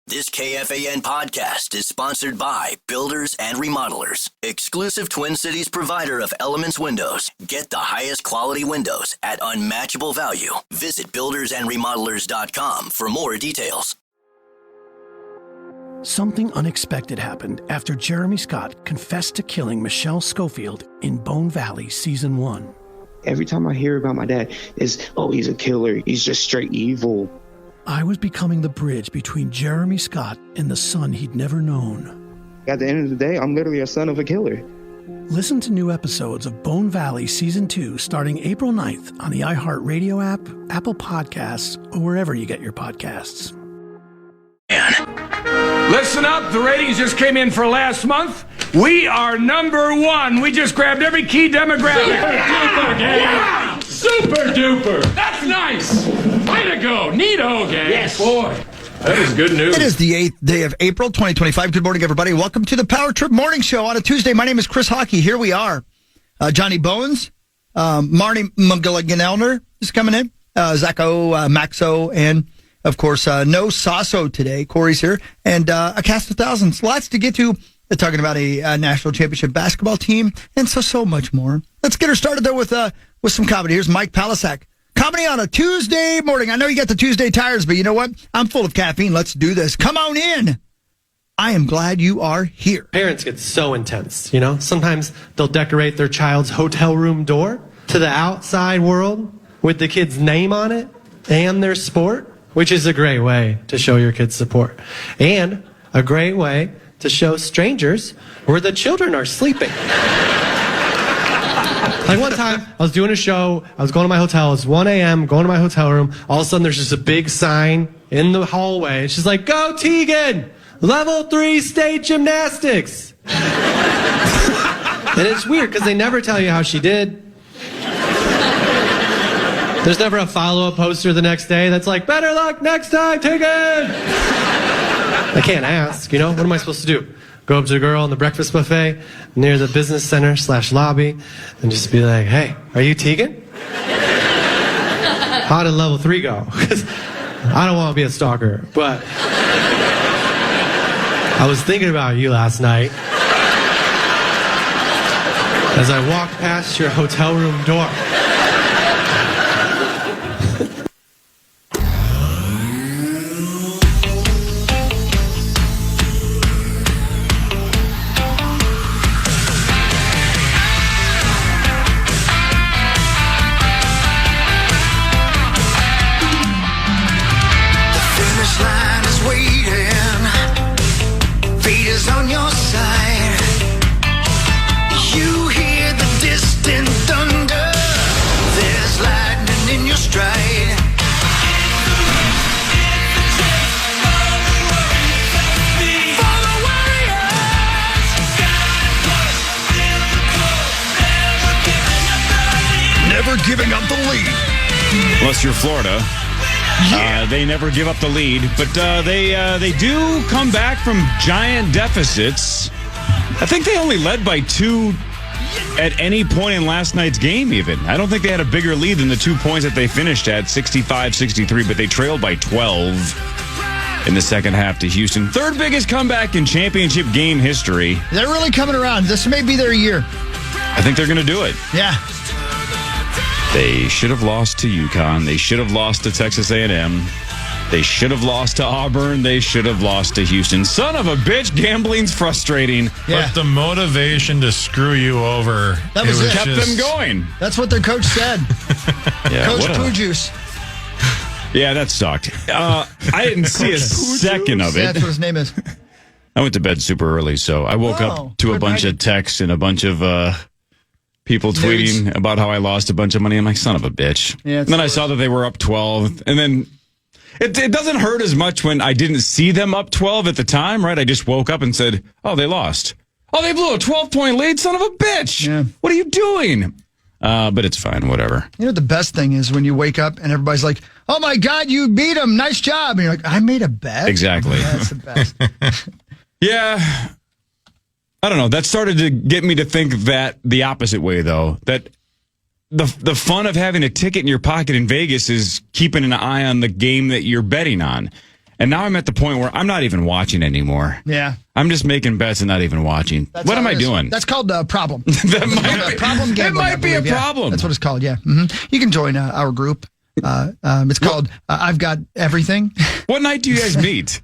This KFAN podcast is sponsored by Builders and Remodelers, exclusive Twin Cities provider of Elements Windows. Get the highest quality windows at unmatchable value. Visit buildersandremodelers.com for more details. Something unexpected happened after Jeremy Scott confessed to killing Michelle Schofield in Bone Valley Season 1. Every time I hear about my dad, it's, oh, he's a killer. He's just straight evil. I was becoming the bridge between Jeremy Scott and the son he'd never known. At the end of the day, I'm literally a son of a killer. Listen to new episodes of Bone Valley Season 2 starting April 9th on the iHeartRadio app, Apple Podcasts, or wherever you get your podcasts. Listen up, the ratings just came in for last month. We are number one. We just grabbed every key demographic. Wow! Super duper. That's nice. Way to go. Neato, gang. Yes. Boy, that is good news. It is the 8th day of April, 2025. Good morning, everybody. Welcome to the Power Trip Morning Show on a Tuesday. My name is Chris Hockey. Here we are. Johnny Bones, Marnie McGilligan-Elner is coming in, Zacho, Maxo, and, of course, no Sasso today. Cory's here, and a cast of thousands. Lots to get to. They're talking about a national championship basketball team and so much more. Let's get her started, though, with some comedy. Here's Mike Palasak. Comedy on a Tuesday morning. I know you got the Tuesday tires, but you know what? I'm full of caffeine. Let's do this. Come on in. I am glad you are here. Parents get so intense, you know? Sometimes they'll decorate their child's hotel room door to the outside world with the kid's name on it and their sport, which is a great way to show your kids support. And a great way to show strangers where the children are sleeping. Like one time, I was doing a show, I was going to my hotel, it's 1 a.m., going to my hotel room, all of a sudden there's just a big sign in the hallway, and she's like, "Go Tegan! Level 3 state gymnastics!" And it's weird, because they never tell you how she did. There's never a follow-up poster the next day that's like, "Better luck next time, Tegan!" I can't ask, you know? What am I supposed to do? Go up to a girl in the breakfast buffet near the business center / lobby and just be like, "Hey, are you Tegan? How did level 3 go?" Because I don't want to be a stalker, but I was thinking about you last night as I walked past your hotel room door. Giving up the lead. Unless you're Florida. Yeah. They never give up the lead, but they do come back from giant deficits. I think they only led by 2 at any point in last night's game even. I don't think they had a bigger lead than the 2 points that they finished at, 65-63, but they trailed by 12 in the second half to Houston. Third biggest comeback in championship game history. They're really coming around. This may be their year. I think they're going to do it. Yeah. They should have lost to UConn. They should have lost to Texas A&M. They should have lost to Auburn. They should have lost to Houston. Son of a bitch, gambling's frustrating. Yeah. But the motivation to screw you over, that was it. Kept them going. That's what their coach said. Yeah, Coach Poo Juice. Yeah, that sucked. I didn't see a second of it. Yeah, that's what his name is. I went to bed super early, so I woke up to a bunch of texts and a bunch of people tweeting about how I lost a bunch of money. I'm like, son of a bitch. Yeah, and then I saw that they were up 12. And then it doesn't hurt as much when I didn't see them up 12 at the time, right? I just woke up and said, oh, they lost. Oh, they blew a 12-point lead, son of a bitch. Yeah. What are you doing? But it's fine, whatever. You know, the best thing is when you wake up and everybody's like, oh, my God, you beat them. Nice job. And you're like, I made a bet. Exactly. Yeah, that's the best. Yeah. I don't know. That started to get me to think that the opposite way, though. That the fun of having a ticket in your pocket in Vegas is keeping an eye on the game that you're betting on. And now I'm at the point where I'm not even watching anymore. Yeah. I'm just making bets and not even watching. What am I doing? That's called a problem. That might be, problem gambling. it might be a problem. That's what it's called, yeah. You can join our group. It's called I've Got Everything. What night do you guys meet?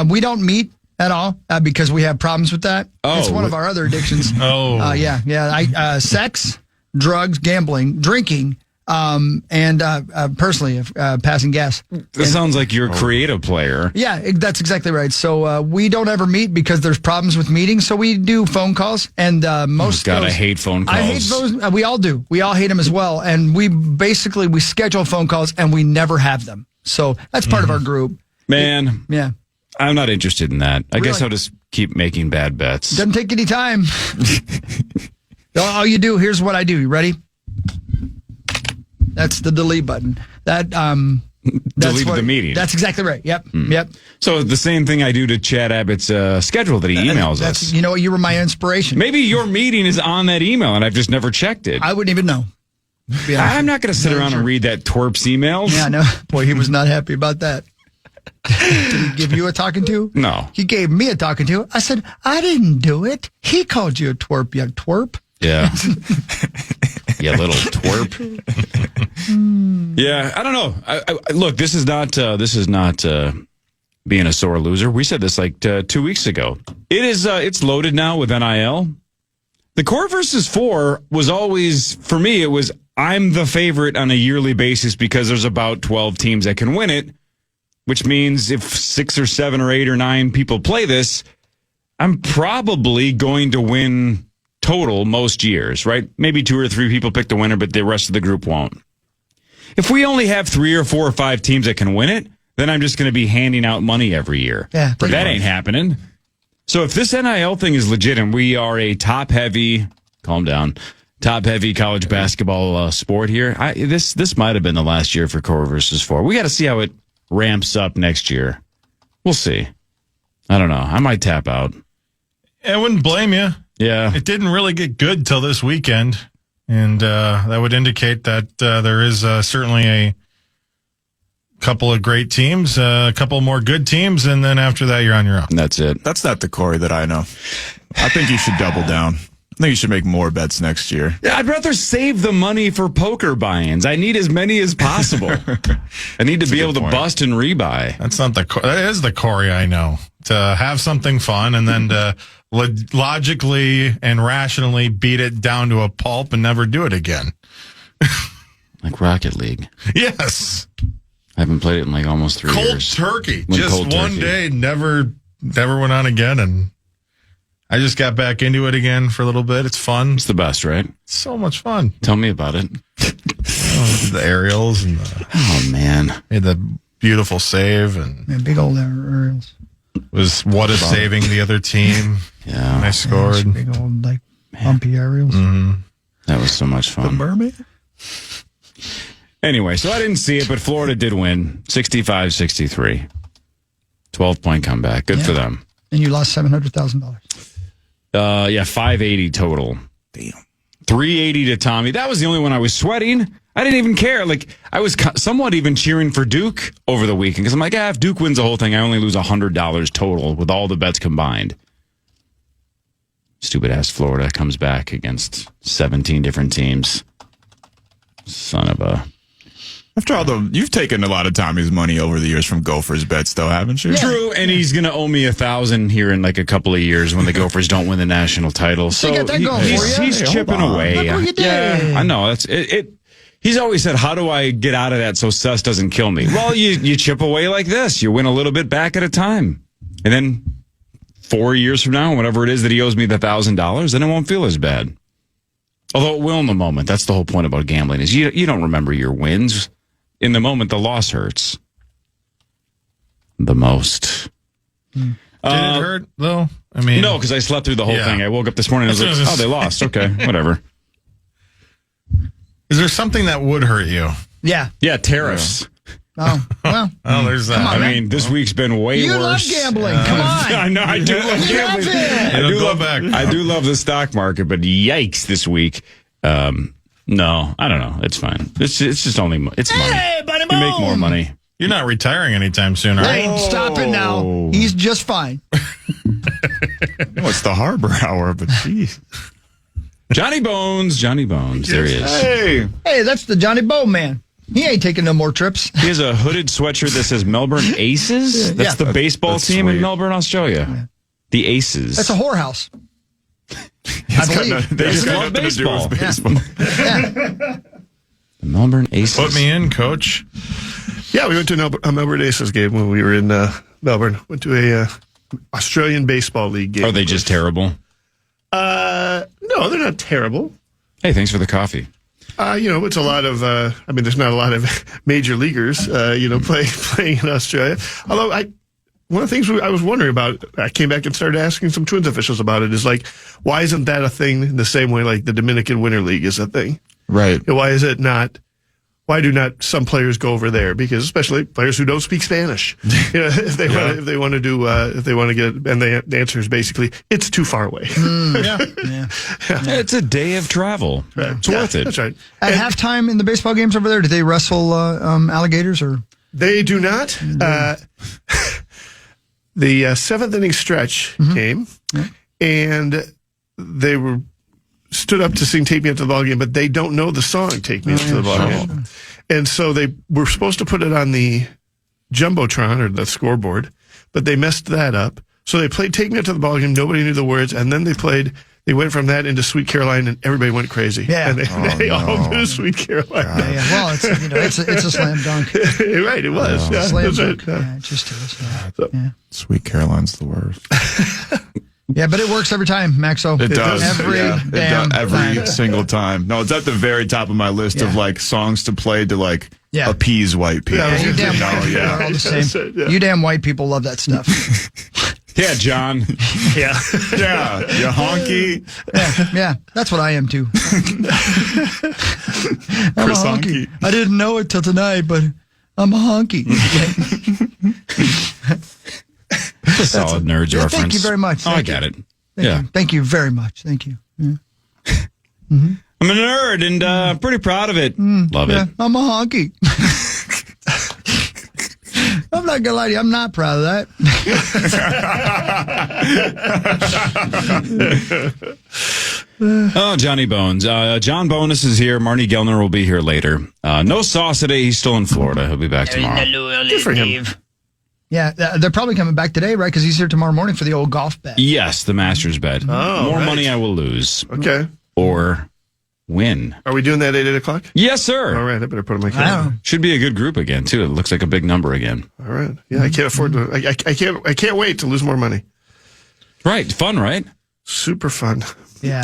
We don't meet at all because we have problems with that. Oh, it's one of our other addictions. Yeah. Sex, drugs, gambling, drinking, and personally, passing gas. That sounds like you're a creative player. Yeah, that's exactly right. So we don't ever meet because there's problems with meetings. So we do phone calls, and most. God, I hate phone calls. I hate those. We all do. We all hate them as well. And we schedule phone calls, and we never have them. So that's part of our group. Man, Yeah. I'm not interested in that. I guess Really? I'll just keep making bad bets. Doesn't take any time. All you do, here's what I do. You ready? That's the delete button. That's Deleted the meeting. That's exactly right. Yep. Yep. So the same thing I do to Chad Abbott's schedule that he emails us. You know what? You were my inspiration. Maybe your meeting is on that email and I've just never checked it. I wouldn't even know. I'm not going to sit around and read that twerp's emails. Yeah, no. Boy, he was not happy about that. Did he give you a talking to? No. He gave me a talking to. I said, I didn't do it. He called you a twerp, you twerp. Yeah. You little twerp. Yeah, I don't know. Look, this is not being a sore loser. We said this like 2 weeks ago. It's loaded now with NIL. The core versus 4 was always, for me, it was I'm the favorite on a yearly basis because there's about 12 teams that can win it, which means if 6 or 7 or 8 or 9 people play this, I'm probably going to win total most years, right? Maybe 2 or 3 people pick the winner, but the rest of the group won't. If we only have 3 or 4 or 5 teams that can win it, then I'm just going to be handing out money every year. Yeah, but that ain't happening. So if this NIL thing is legit and we are a top-heavy college basketball sport here, this might have been the last year for Cory versus 4. We got to see how it ramps up next year. We'll see. I don't know. I might tap out. I wouldn't blame you. Yeah. It didn't really get good till this weekend, and that would indicate that there is certainly a couple of great teams, a couple more good teams, and then after that, you're on your own. And that's it. That's not the Cory that I know. I think you should double down. I think you should make more bets next year. Yeah, I'd rather save the money for poker buy-ins. I need as many as possible. I need to be able to bust and rebuy. That's not that is the Cory I know. To have something fun and then to logically and rationally beat it down to a pulp and never do it again. Like Rocket League. Yes. I haven't played it in like almost 3 years. Cold turkey. Went Just cold one turkey. day, never went on again. And I just got back into it again for a little bit. It's fun. It's the best, right? It's so much fun. Tell me about it. The aerials and Oh, man. the beautiful save. And Man, big old aerials. was what a saving the other team. Yeah. And I scored. Big old, like, bumpy aerials. That was so much fun. Mermaid? Anyway, so I didn't see it, but Florida did win 65-63. 12-point comeback. Good for them. And you lost $700,000. Yeah, 580 total. Damn. 380 to Tommy. That was the only one I was sweating. I didn't even care. Like, I was somewhat even cheering for Duke over the weekend because I'm like, if Duke wins the whole thing, I only lose $100 total with all the bets combined. Stupid ass Florida comes back against 17 different teams. Son of a. After all, though, you've taken a lot of Tommy's money over the years from Gophers bets, though, haven't you? True, and he's going to owe me $1,000 here in like a couple of years when the Gophers don't win the national title. So you got that going for you. he's Hey, chipping hold on. away. Look what you did. Yeah, I know. That's it. He's always said, "How do I get out of that so Sess doesn't kill me?" Well, you chip away like this. You win a little bit back at a time, and then 4 years from now, whatever it is that he owes me the $1,000, then it won't feel as bad. Although it will in the moment. That's the whole point about gambling is you don't remember your wins. In the moment, the loss hurts the most. Did it hurt, though? I mean, No, because I slept through the whole Yeah. thing. I woke up this morning and I was like, oh, they lost. Okay, whatever. is there something that would hurt you? Yeah. Yeah, tariffs. Oh, well. Oh, there's that. I mean, this week's been way You love worse. gambling. Come on. I know, I do love You love gambling. it. It'll go back. I do love the stock market, but yikes this week. No, I don't know. It's fine. It's just only it's money. Hey, buddy, You make more money. You're not retiring anytime soon, are you? Hey, stop it now. He's just fine. No, it's the Harbor Hour, but geez. Johnny Bones. There he is. Hey, that's the Johnny Bow man. He ain't taking no more trips. He has a hooded sweatshirt that says Melbourne Aces. That's the baseball team in Melbourne, Australia. Yeah. The Aces. That's a whorehouse. I believe. They just love baseball. Yeah. The Melbourne Aces. Put me in, Coach. Yeah, we went to a Melbourne Aces game when we were in Melbourne. Went to a Australian Baseball League game. Are they just terrible? No, they're not terrible. Hey, thanks for the coffee. It's a lot of, there's not a lot of major leaguers, playing in Australia. Although one of the things I was wondering about, I came back and started asking some Twins officials about it, is like, why isn't that a thing in the same way like the Dominican Winter League is a thing? Right. Why is it not? Why do not some players go over there? Because especially players who don't speak Spanish, if they want to get, and the answer is basically it's too far away. It's a day of travel. Right. It's worth it. That's right. At halftime in the baseball games over there, do they wrestle alligators or? They do not. The seventh inning stretch came, and they stood up to sing "Take Me Up to the Ball Game," but they don't know the song "Take Me Up to the Ball Game," and so they were supposed to put it on the jumbotron or the scoreboard, but they messed that up. So they played "Take Me Up to the Ball Game." Nobody knew the words, and then they went from that into "Sweet Caroline," and everybody went crazy. Yeah, and they all knew "Sweet Caroline." Yeah. Well, it's a slam dunk. Right, it was. Yeah, slam dunk. Right. Yeah, it just is. Yeah. Sweet Caroline's the worst. Yeah, but it works every time, Maxo. It does. Every single time. No, it's at the very top of my list of like songs to play to like appease white people. Yeah, you damn white people are all the same. You damn white people love that stuff. Yeah, John. Yeah. Yeah. You honky. Yeah, that's what I am too. I'm a honky. I didn't know it till tonight, but I'm a honky. That's a solid Nerds reference. Thank you very much. I got it. Thank you very much. Thank you. Yeah. I'm a nerd and pretty proud of it. Love it. I'm a honky. I'm not gonna lie to you. I'm not proud of that. Oh, Johnny Bones. John Bonus is here. Marnie Gellner will be here later. No Sauce today. He's still in Florida. He'll be back tomorrow. Good for him. Yeah, they're probably coming back today, right? Because he's here tomorrow morning for the old golf bet. Yes, the Masters bet. Oh, More money I will lose. Okay. Or win. Are we doing that at 8 o'clock? Yes, sir. All right, I better put on my calendar. Should be a good group again, too. It looks like a big number again. All right. Yeah, I can't afford to. I can't wait to lose more money. Right. Fun, right? Super fun. Yeah.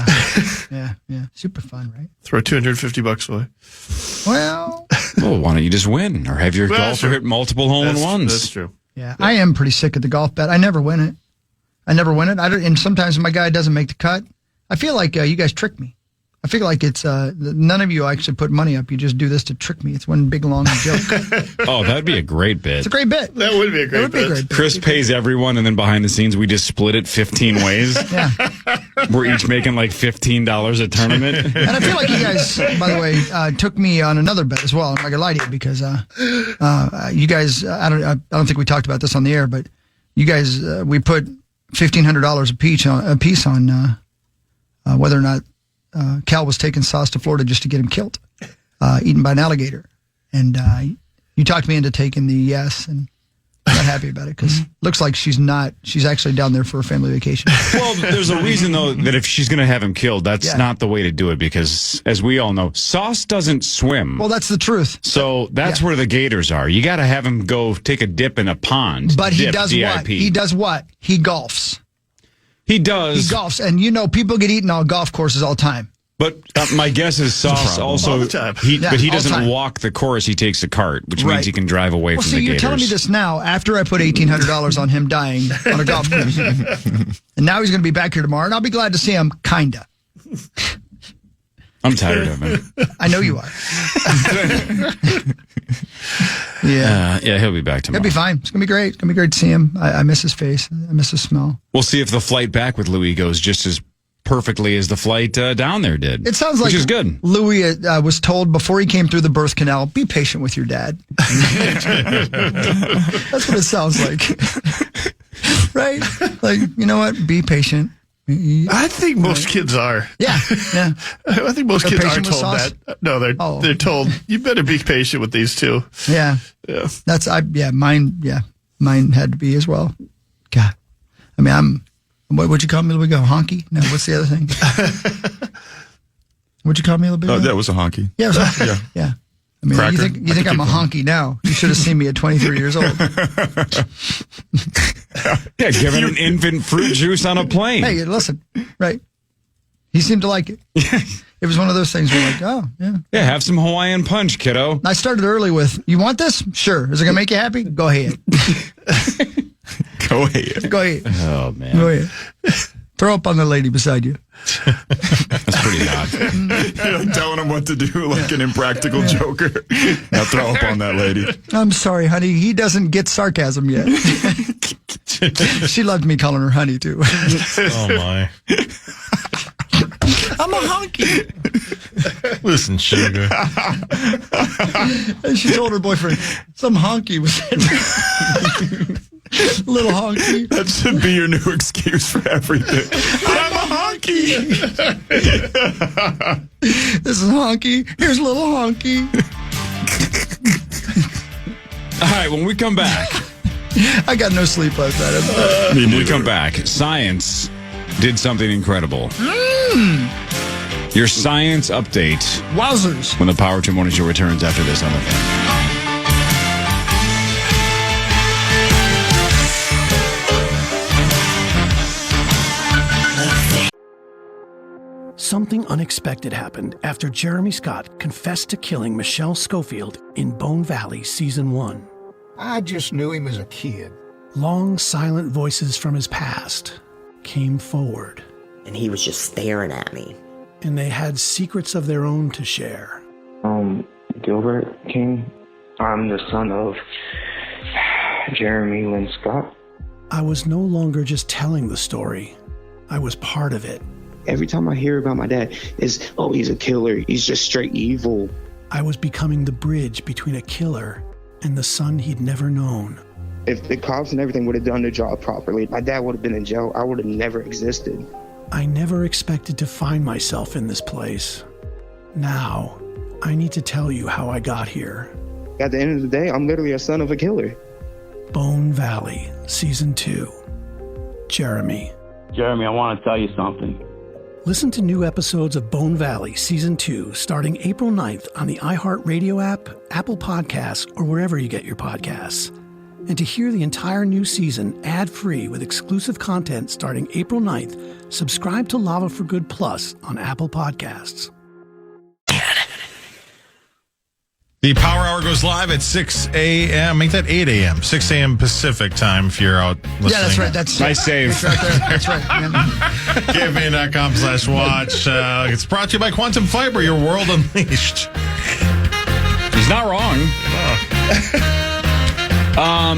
Yeah. Super fun, right? Throw $250 away. Well, why don't you just win or have your golfer hit multiple hole-in-ones? That's true. Yeah, I am pretty sick of the golf bet. I never win it. And sometimes my guy doesn't make the cut. I feel like you guys trick me. I feel like it's none of you actually put money up. You just do this to trick me. It's one big long joke. Oh, that'd be a great bit. It's a great bit. That would be a great bit. Chris pays everyone, and then behind the scenes, we just split it 15 ways. Yeah. We're each making like $15 a tournament. And I feel like you guys, by the way, took me on another bet as well. I'm not gonna lie to you because you guys, I don't think we talked about this on the air, but you guys, we put $1,500 a piece on whether or not Cal was taking Sauce to Florida just to get him killed, eaten by an alligator. And you talked me into taking the yes, and I'm not happy about it because looks like she's not. She's actually down there for a family vacation. Well, there's a reason, though, that if she's going to have him killed, that's not the way to do it because, as we all know, Sauce doesn't swim. Well, that's the truth. So that's where the gators are. You got to have him go take a dip in a pond. But he does what? He does what? He golfs. He does. He golfs. And, people get eaten on golf courses all the time. But my guess is Sauce also, all the time. But he doesn't walk the course. He takes the cart, which means he can drive away from the gators. You're telling me this now after I put $1,800 on him dying on a golf course. And now he's going to be back here tomorrow, and I'll be glad to see him, kinda. I'm tired of him. I know you are. Yeah, he'll be back tomorrow. He'll be fine. It's going to be great. It's going to be great to see him. I miss his face. I miss his smell. We'll see if the flight back with Louis goes just as perfectly as the flight down there did. It sounds like which is good. Louis was told before he came through the birth canal, be patient with your dad. That's what it sounds like. Right? Like, you know what? Be patient. I think most kids are. Yeah. I think most kids are patient with told sauce? that. No, they're told, you better be patient with these two. Yeah. Mine had to be as well. God. I mean, what'd you call me? We go honky? No, what's the other thing? What'd you call me a little bit? That was a honky. Yeah, it was a honky. Yeah. I mean, Cracker. you think I'm a honky now. You should have seen me at 23 years old. Yeah, giving an infant fruit juice on a plane. Hey, listen, right. He seemed to like it. It was one of those things where like, oh, yeah. Yeah, have some Hawaiian punch, kiddo. I started early with, you want this? Sure. Is it going to make you happy? Go ahead. Go ahead. Go ahead. Oh, man. Go ahead. Throw up on the lady beside you. That's pretty odd. Telling him what to do like an impractical joker. Now throw up on that lady. I'm sorry, honey. He doesn't get sarcasm yet. She loved me calling her honey, too. Oh, my. I'm a honky. Listen, sugar. And she told her boyfriend, some honky was in there. Little honky. That should be your new excuse for everything. I'm a honky. This is honky. Here's little honky. All right, when we come back. I got no sleep last night. When we come back, science did something incredible. Your science update. Wowzers. When the Power Trip Morning Show returns after this on the Fan. Something unexpected happened after Jeremy Scott confessed to killing Michelle Schofield in Bone Valley Season 1. I just knew him as a kid. Long, silent voices from his past came forward. And he was just staring at me. And they had secrets of their own to share. Gilbert King. I'm the son of Jeremy Lynn Scott. I was no longer just telling the story. I was part of it. Every time I hear about my dad, is he's a killer. He's just straight evil. I was becoming the bridge between a killer and the son he'd never known. If the cops and everything would have done their job properly, my dad would have been in jail. I would have never existed. I never expected to find myself in this place. Now, I need to tell you how I got here. At the end of the day, I'm literally a son of a killer. Bone Valley, Season 2. Jeremy. Jeremy, I want to tell you something. Listen to new episodes of Bone Valley Season 2 starting April 9th on the iHeartRadio app, Apple Podcasts, or wherever you get your podcasts. And to hear the entire new season ad-free with exclusive content starting April 9th, subscribe to Lava for Good Plus on Apple Podcasts. The Power Hour goes live at 6 a.m. Make that 8 a.m. 6 a.m. Pacific time if you're out listening. Yeah, that's right. That's nice save. That's right there. That's right. KFAN.com/watch. It's brought to you by Quantum Fiber, your world unleashed. He's not wrong.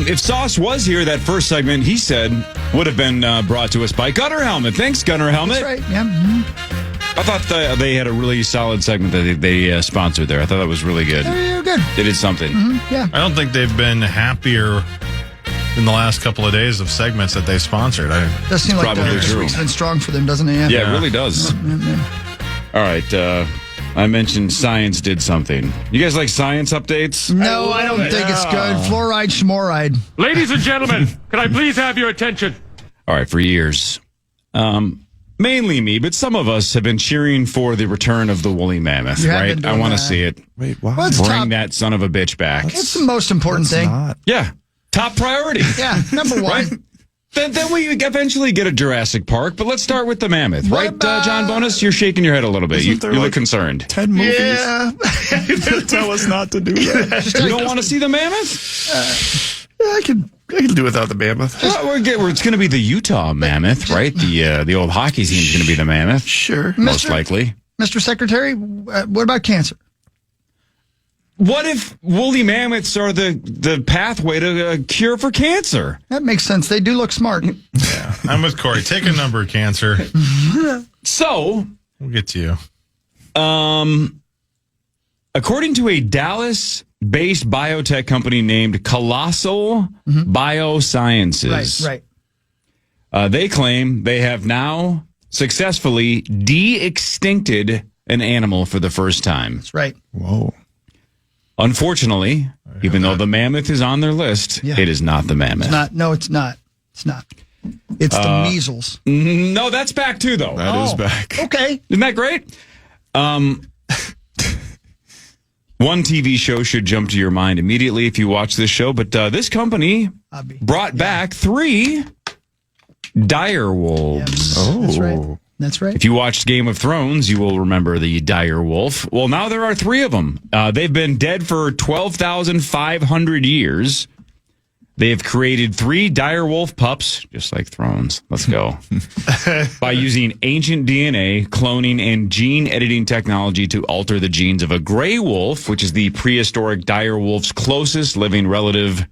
If Sauce was here, that first segment, he said, would have been brought to us by Gunner Helmet. Thanks, Gunner Helmet. That's right. Yeah. Mm-hmm. I thought they had a really solid segment that they sponsored there. I thought that was really good. You're good. They did something. Mm-hmm. Yeah. I don't think they've been happier in the last couple of days of segments that they've sponsored. Does seem like this week's been strong for them, doesn't it? Yeah, it really does. All right. I mentioned science did something. You guys like science updates? No, I don't think it's good. Fluoride, schmoride. Ladies and gentlemen, can I please have your attention? All right, for years, mainly me, but some of us have been cheering for the return of the woolly mammoth, right? I want to see it. Wait, why? Bring that son of a bitch back. It's the most important thing. Yeah, top priority. Yeah, number one. Right? Then we eventually get a Jurassic Park, but let's start with the mammoth, right, John Bonus? You're shaking your head a little bit. You look concerned. 10 movies. Yeah. Tell us not to do that. You don't want to see the mammoth? I can do without the mammoth. It's going to be the Utah mammoth, right? The old hockey team is going to be the mammoth. Sure. Most likely. Mr. Secretary, what about cancer? What if woolly mammoths are the pathway to a cure for cancer? That makes sense. They do look smart. Yeah, I'm with Cory. Take a number, cancer. So, we'll get to you. According to a Dallas-based biotech company named Colossal Biosciences, Right. They claim they have now successfully de-extincted an animal for the first time. That's right. Whoa. Unfortunately, even though the mammoth is on their list, it is not the mammoth. It's not. No, it's not. It's not. It's the measles. No, that's back too, though. That is back. Okay. Isn't that great? One TV show should jump to your mind immediately if you watch this show, but this company brought back 3 direwolves. Oh, that's right. That's right. If you watched Game of Thrones, you will remember the direwolf. Well, now there are 3 of them. They've been dead for 12,500 years. They have created 3 direwolf pups, just like Thrones. Let's go. By using ancient DNA, cloning, and gene editing technology to alter the genes of a gray wolf, which is the prehistoric direwolf's closest living relative.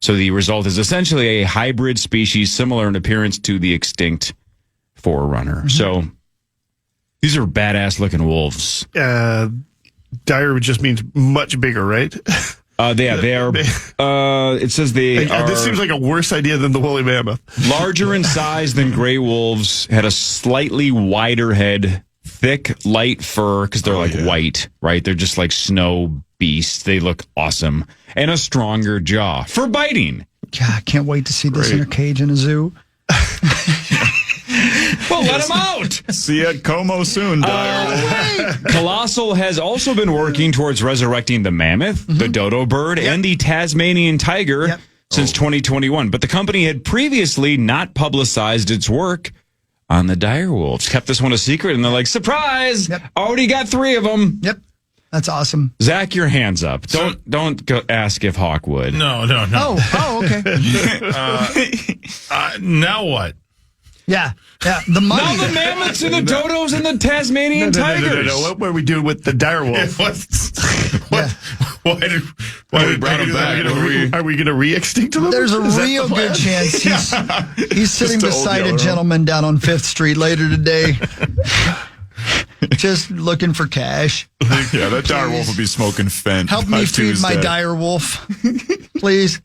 So the result is essentially a hybrid species similar in appearance to the extinct forerunner. So these are badass looking wolves. Dire just means much bigger, right? They are. It says they are. This seems like a worse idea than the woolly mammoth. Larger in size than gray wolves, had a slightly wider head, thick, light fur, because they're white, right? They're just like snow beasts. They look awesome. And a stronger jaw for biting. God, I can't wait to see this in a cage in a zoo. Well, let them out. See you at Como soon, Dire. Colossal has also been working towards resurrecting the mammoth, the dodo bird, and the Tasmanian tiger since 2021. But the company had previously not publicized its work on the direwolves. Kept this one a secret, and they're like, surprise! Already got 3 of them. Yep. That's awesome. Zach, your hands up. Don't go ask if Hawk would. No. Oh, okay. Now what? Yeah. The money. Now the mammoths and the dodos and the Tasmanian tigers. No. What were we doing with the direwolf? Why did we brought him back? Are we going to re-extinct them? There's a real good chance he's sitting beside a gentleman down on 5th Street later today. Just looking for cash. Yeah, that direwolf will be smoking Fent. Help me feed my direwolf, please.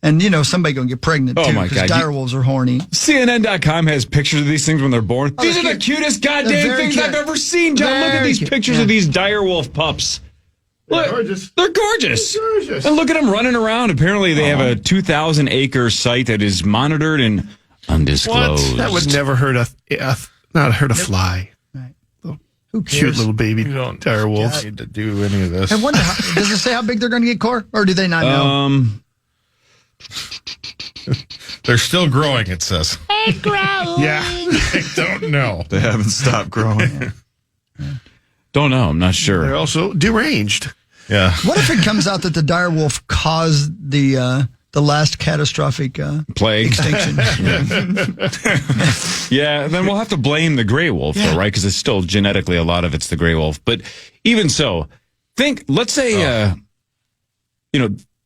And, somebody going to get pregnant, too, because direwolves are horny. CNN.com has pictures of these things when they're born. These are the cutest goddamn things I've ever seen, John. Look at these pictures of these direwolf pups. Look, they're gorgeous. And look at them running around. Apparently, they have a 2,000-acre site that is monitored and undisclosed. What? That would never hurt a fly. Right. Who cares? Cute little baby direwolves. Need to do any of this. I wonder, does it say how big they're going to get, Cor? Or do they not know? They're still growing, it says. They're growing. Yeah, I don't know. They haven't stopped growing. Don't know. I'm not sure. They're also deranged. Yeah. What if it comes out that the direwolf caused the last catastrophic plague extinction? Yeah, then we'll have to blame the gray wolf, though, right? Because it's still genetically a lot of it's the gray wolf. But even so, let's say,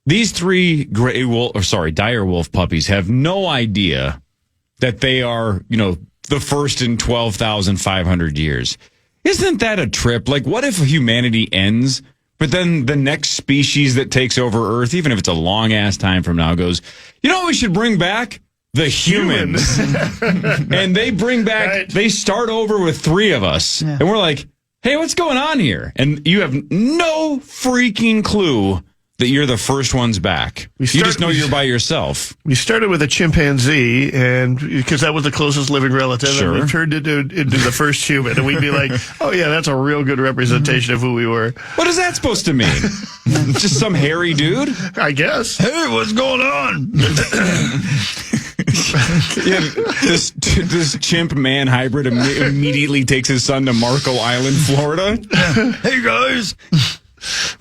these 3 direwolf puppies have no idea that they are, the first in 12,500 years. Isn't that a trip? Like, what if humanity ends, but then the next species that takes over Earth, even if it's a long ass time from now, goes, what we should bring back? The humans. And they bring back, they start over with 3 of us. Yeah. And we're like, hey, what's going on here? And you have no freaking clue that you're the first ones back. You just know you're by yourself. We started with a chimpanzee, and because that was the closest living relative, and we turned it into the first human, and we'd be like, oh yeah, that's a real good representation of who we were. What is that supposed to mean? Just some hairy dude? I guess. Hey, what's going on? This chimp man hybrid immediately takes his son to Marco Island, Florida. Hey guys.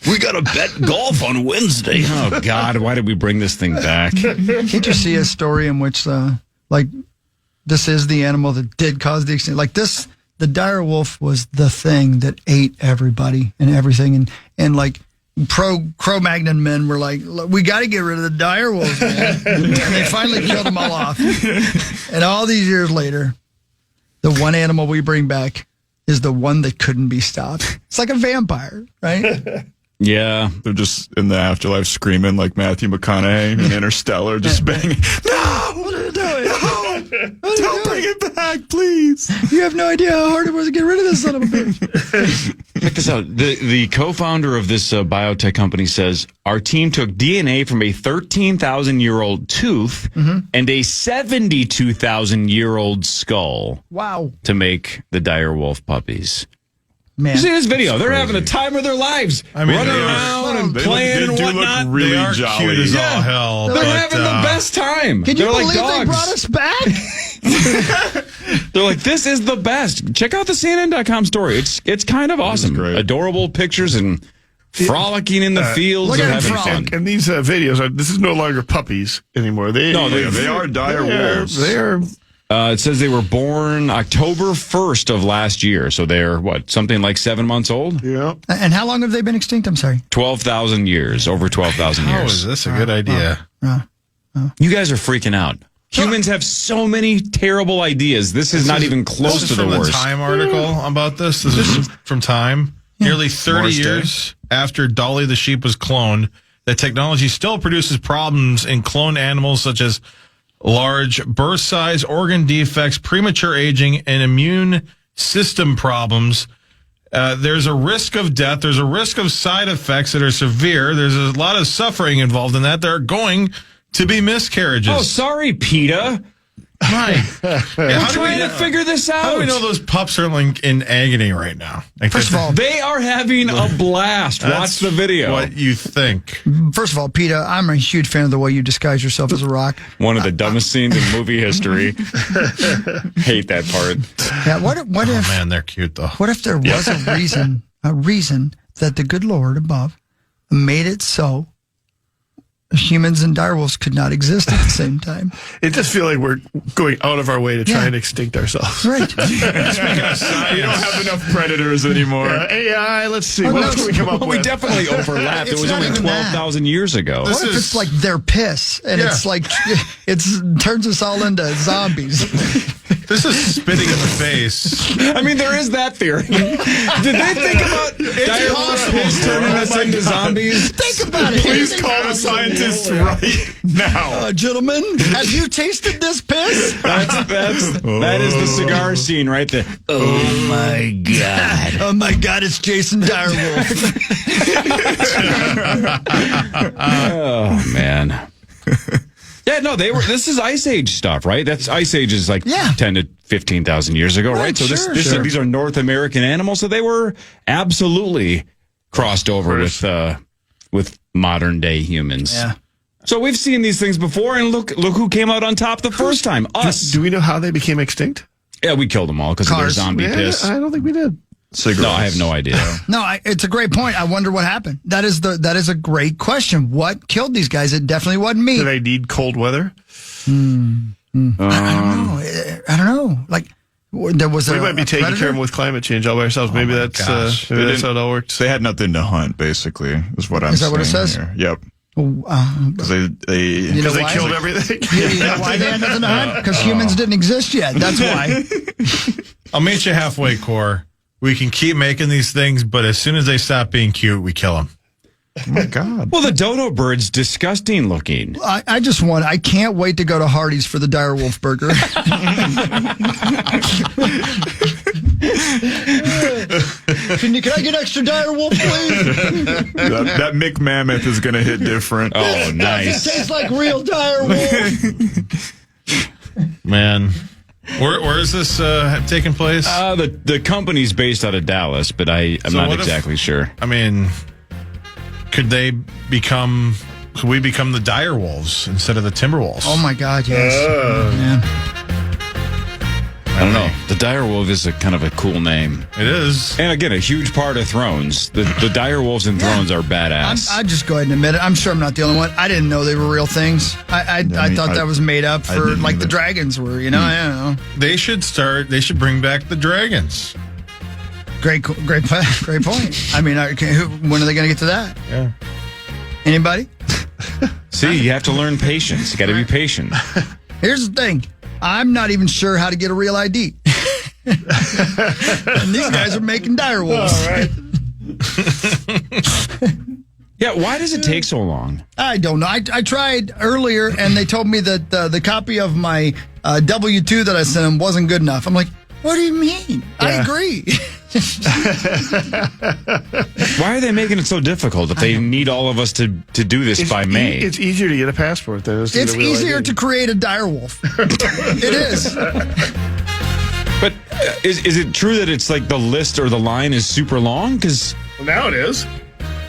We got to bet golf on Wednesday. Oh, God, why did we bring this thing back? Can't you see a story in which, this is the animal that did cause the extinction? Like this, the direwolf was the thing that ate everybody and everything. And Cro-Magnon men were like, we got to get rid of the direwolves, man. And they finally killed them all off. And all these years later, the one animal we bring back is the one that couldn't be stopped. It's like a vampire, right? Yeah. They're just in the afterlife screaming like Matthew McConaughey in Interstellar, just banging. No! What are you doing? Don't bring it back, please. You have no idea how hard it was to get rid of this son of a bitch. Check this out. The co-founder of this biotech company says, our team took DNA from a 13,000-year-old tooth and a 72,000-year-old skull. Wow. To make the DireWolf puppies. Man. You see this video? They're having a time of their lives. I mean, running around and playing and whatnot. Look really they are jolly. cute as all hell. They're having the best time. Can you They're believe like dogs. they brought us back? They're like, this is the best. Check out the CNN.com story. It's kind of awesome. Great. Adorable pictures and frolicking in the fields look and at having them fun. And these videos this is no longer puppies anymore. They are dire wolves. They are. It says they were born October 1st of last year. So they're, something like 7 months old? Yeah. And how long have they been extinct? I'm sorry. 12,000 years. Over 12,000 years. How is this a good idea? You guys are freaking out. Humans have so many terrible ideas. This is not even close to the from worst. The Time article about this. This is from Time. Nearly 30 years after Dolly the sheep was cloned, the technology still produces problems in cloned animals such as large birth size, organ defects, premature aging, and immune system problems. There's a risk of death. There's a risk of side effects that are severe. There's a lot of suffering involved in that. There are going to be miscarriages. Oh, sorry, PETA. Right. We're trying to figure this out. How do we know those pups are in agony right now? First of all, they are having a blast. Watch the video. What you think? First of all, PETA, I'm a huge fan of the way you disguise yourself as a rock. One of the dumbest scenes in movie history. Hate that part. Yeah. What if? Man, they're cute though. What if there was a reason that the good Lord above made it so humans and direwolves could not exist at the same time? It just feels like we're going out of our way to try and extinct ourselves. Right. You don't have enough predators anymore. AI, let's see. What can we come up with? We definitely overlapped. It was only 12,000 years ago. What if it's like their piss and it's like it turns us all into zombies? This is spitting in the face. I mean, there is that theory. Did they think about direwolf piss turning us into zombies? Think about it. Please call the scientists right now. Gentlemen, have you tasted this piss? That is the cigar scene right there. Oh my God. Oh my God, it's Jason Direwolf. Oh man. Yeah, no, this is Ice Age stuff, right? That's Ice Age is like 10 to 15,000 years ago, right? So these are North American animals, so they were absolutely crossed over with modern day humans. Yeah. So we've seen these things before, and look who came out on top the first time. Us. Do we know how they became extinct? Yeah, we killed them all because of their zombie piss. I don't think we did. Cigarettes. No, I have no idea. No, it's a great point. I wonder what happened. That is a great question. What killed these guys? It definitely wasn't me. Do they need cold weather? I don't know. Like there was we might be taking care of them with climate change all by ourselves. Maybe that's how it all works. They had nothing to hunt, basically, is what I'm saying. Is that what it says? Here. Yep. Because they killed everything. You know why they had nothing to hunt? Because humans didn't exist yet. That's why. I'll meet you halfway, Core. We can keep making these things, but as soon as they stop being cute, we kill them. Oh my God. Well, the dodo bird's disgusting looking. I can't wait to go to Hardee's for the direwolf burger. Can I get extra direwolf, please? that Mick Mammoth is going to hit different. Oh, nice. It tastes like real direwolf. Man. Where is this taking place? The company's based out of Dallas, but I'm not exactly sure. I mean, could we become the direwolves instead of the timberwolves? Oh my God, yes. Man. I don't know. The direwolf is a kind of a cool name. It is. And again, a huge part of Thrones. The direwolves in Thrones are badass. I'll just go ahead and admit it. I'm sure I'm not the only one. I didn't know they were real things. I thought that was made up for like the dragons were, you know? I don't know. They should bring back the dragons. Great point. I mean, when are they going to get to that? Yeah. Anybody? See, you have to learn patience. You got to be patient. Here's the thing. I'm not even sure how to get a real ID. And these guys are making DireWolf. All right. Yeah, why does it take so long? I don't know. I tried earlier, and they told me that the copy of my W-2 that I sent them wasn't good enough. I'm like, what do you mean? Yeah. I agree. Why are they making it so difficult if they need all of us to do this by May? It's easier to get a passport than it is to get a real easier ID. to create a DireWolf. It is. But is it true that it's like the list or the line is super long? Because now it is.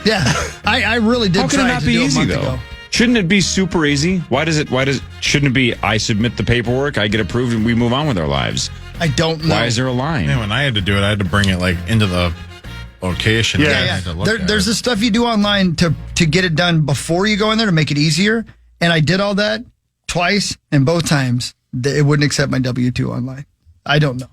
Yeah, I really did. How can try it not to be do easy a month though? ago. Shouldn't it be super easy? Shouldn't it be I submit the paperwork, I get approved, and we move on with our lives? I don't know. Why is there a line? Yeah, when I had to do it, I had to bring it like into the location. Yeah. There's this stuff you do online to get it done before you go in there to make it easier. And I did all that twice, and both times it wouldn't accept my W-2 online. I don't know.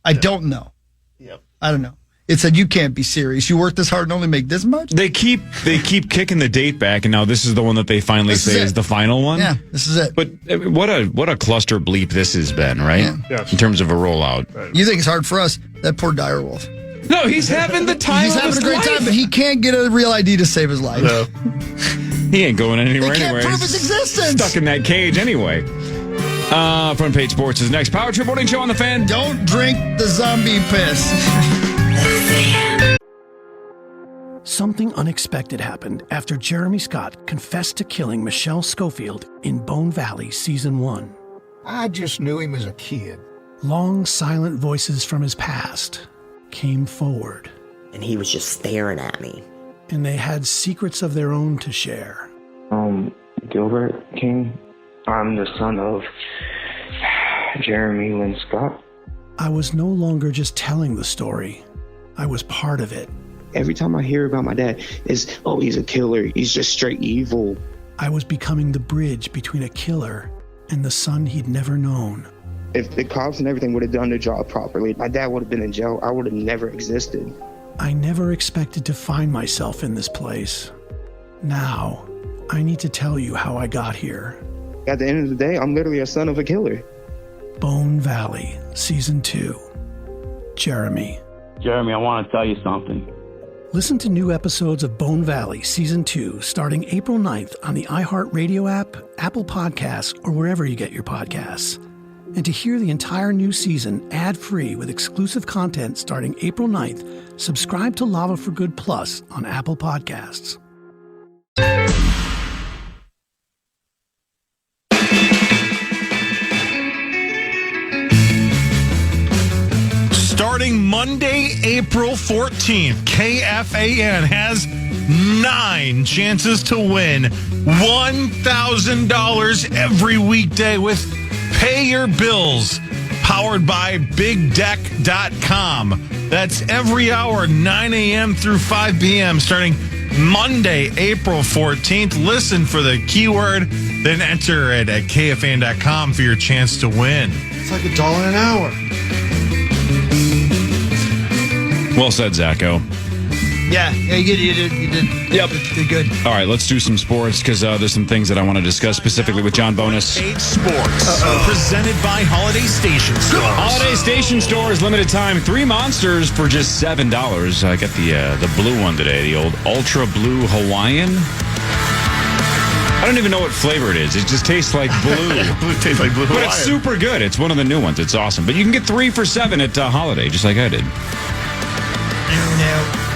I don't know. Yep. I don't know. It said, you can't be serious. You work this hard and only make this much? They keep kicking the date back, and now this is the one that they finally say is the final one? Yeah, this is it. But what a cluster bleep this has been, right? Yeah. Yes. In terms of a rollout. Right. You think it's hard for us? That poor DireWolf. No, he's having the time He's of having his a great life. time, but he can't get a real ID to save his life. No. He ain't going anywhere They can't anyway. prove his existence. Stuck in that cage anyway. Front Page Sports is next. Power Trip Morning Show on the Fan. Don't drink the zombie piss. Something unexpected happened after Jeremy Scott confessed to killing Michelle Schofield in Bone Valley Season 1. I just knew him as a kid. Long, silent voices from his past came forward, And he was just staring at me. and they had secrets of their own to share. Gilbert King. I'm the son of Jeremy Lynn Scott. I was no longer just telling the story. I was part of it. Every time I hear about my dad, it's, oh, he's a killer. He's just straight evil. I was becoming the bridge between a killer and the son he'd never known. If the cops and everything would have done their job properly, my dad would have been in jail. I would have never existed. I never expected to find myself in this place. Now, I need to tell you how I got here. At the end of the day, I'm literally a son of a killer. Bone Valley, Season 2. Jeremy. Jeremy, I want to tell you something. Listen to new episodes of Bone Valley Season 2 starting April 9th on the iHeartRadio app, Apple Podcasts, or wherever you get your podcasts. And to hear the entire new season ad-free with exclusive content starting April 9th, subscribe to Lava for Good Plus on Apple Podcasts. Starting Monday, April 14th, KFAN has 9 chances to win $1,000 every weekday with Pay Your Bills, powered by BigDeck.com. That's every hour, 9 a.m. through 5 p.m., starting Monday, April 14th. Listen for the keyword, then enter it at KFAN.com for your chance to win. It's like $1 an hour. Well said, Zacho. Yeah, you did. Yep. You did good. All right, let's do some sports because there's some things that I want to discuss specifically with John Bonus. Sports, presented by Holiday Station Stores. Holiday Station Stores, limited time, 3 monsters for just $7. I got the blue one today, the old Ultra Blue Hawaiian. I don't even know what flavor it is. It just tastes like blue. It tastes like blue But Hawaiian. it's super good. It's one of the new ones. It's awesome. But you can get 3 for $7 at Holiday, just like I did.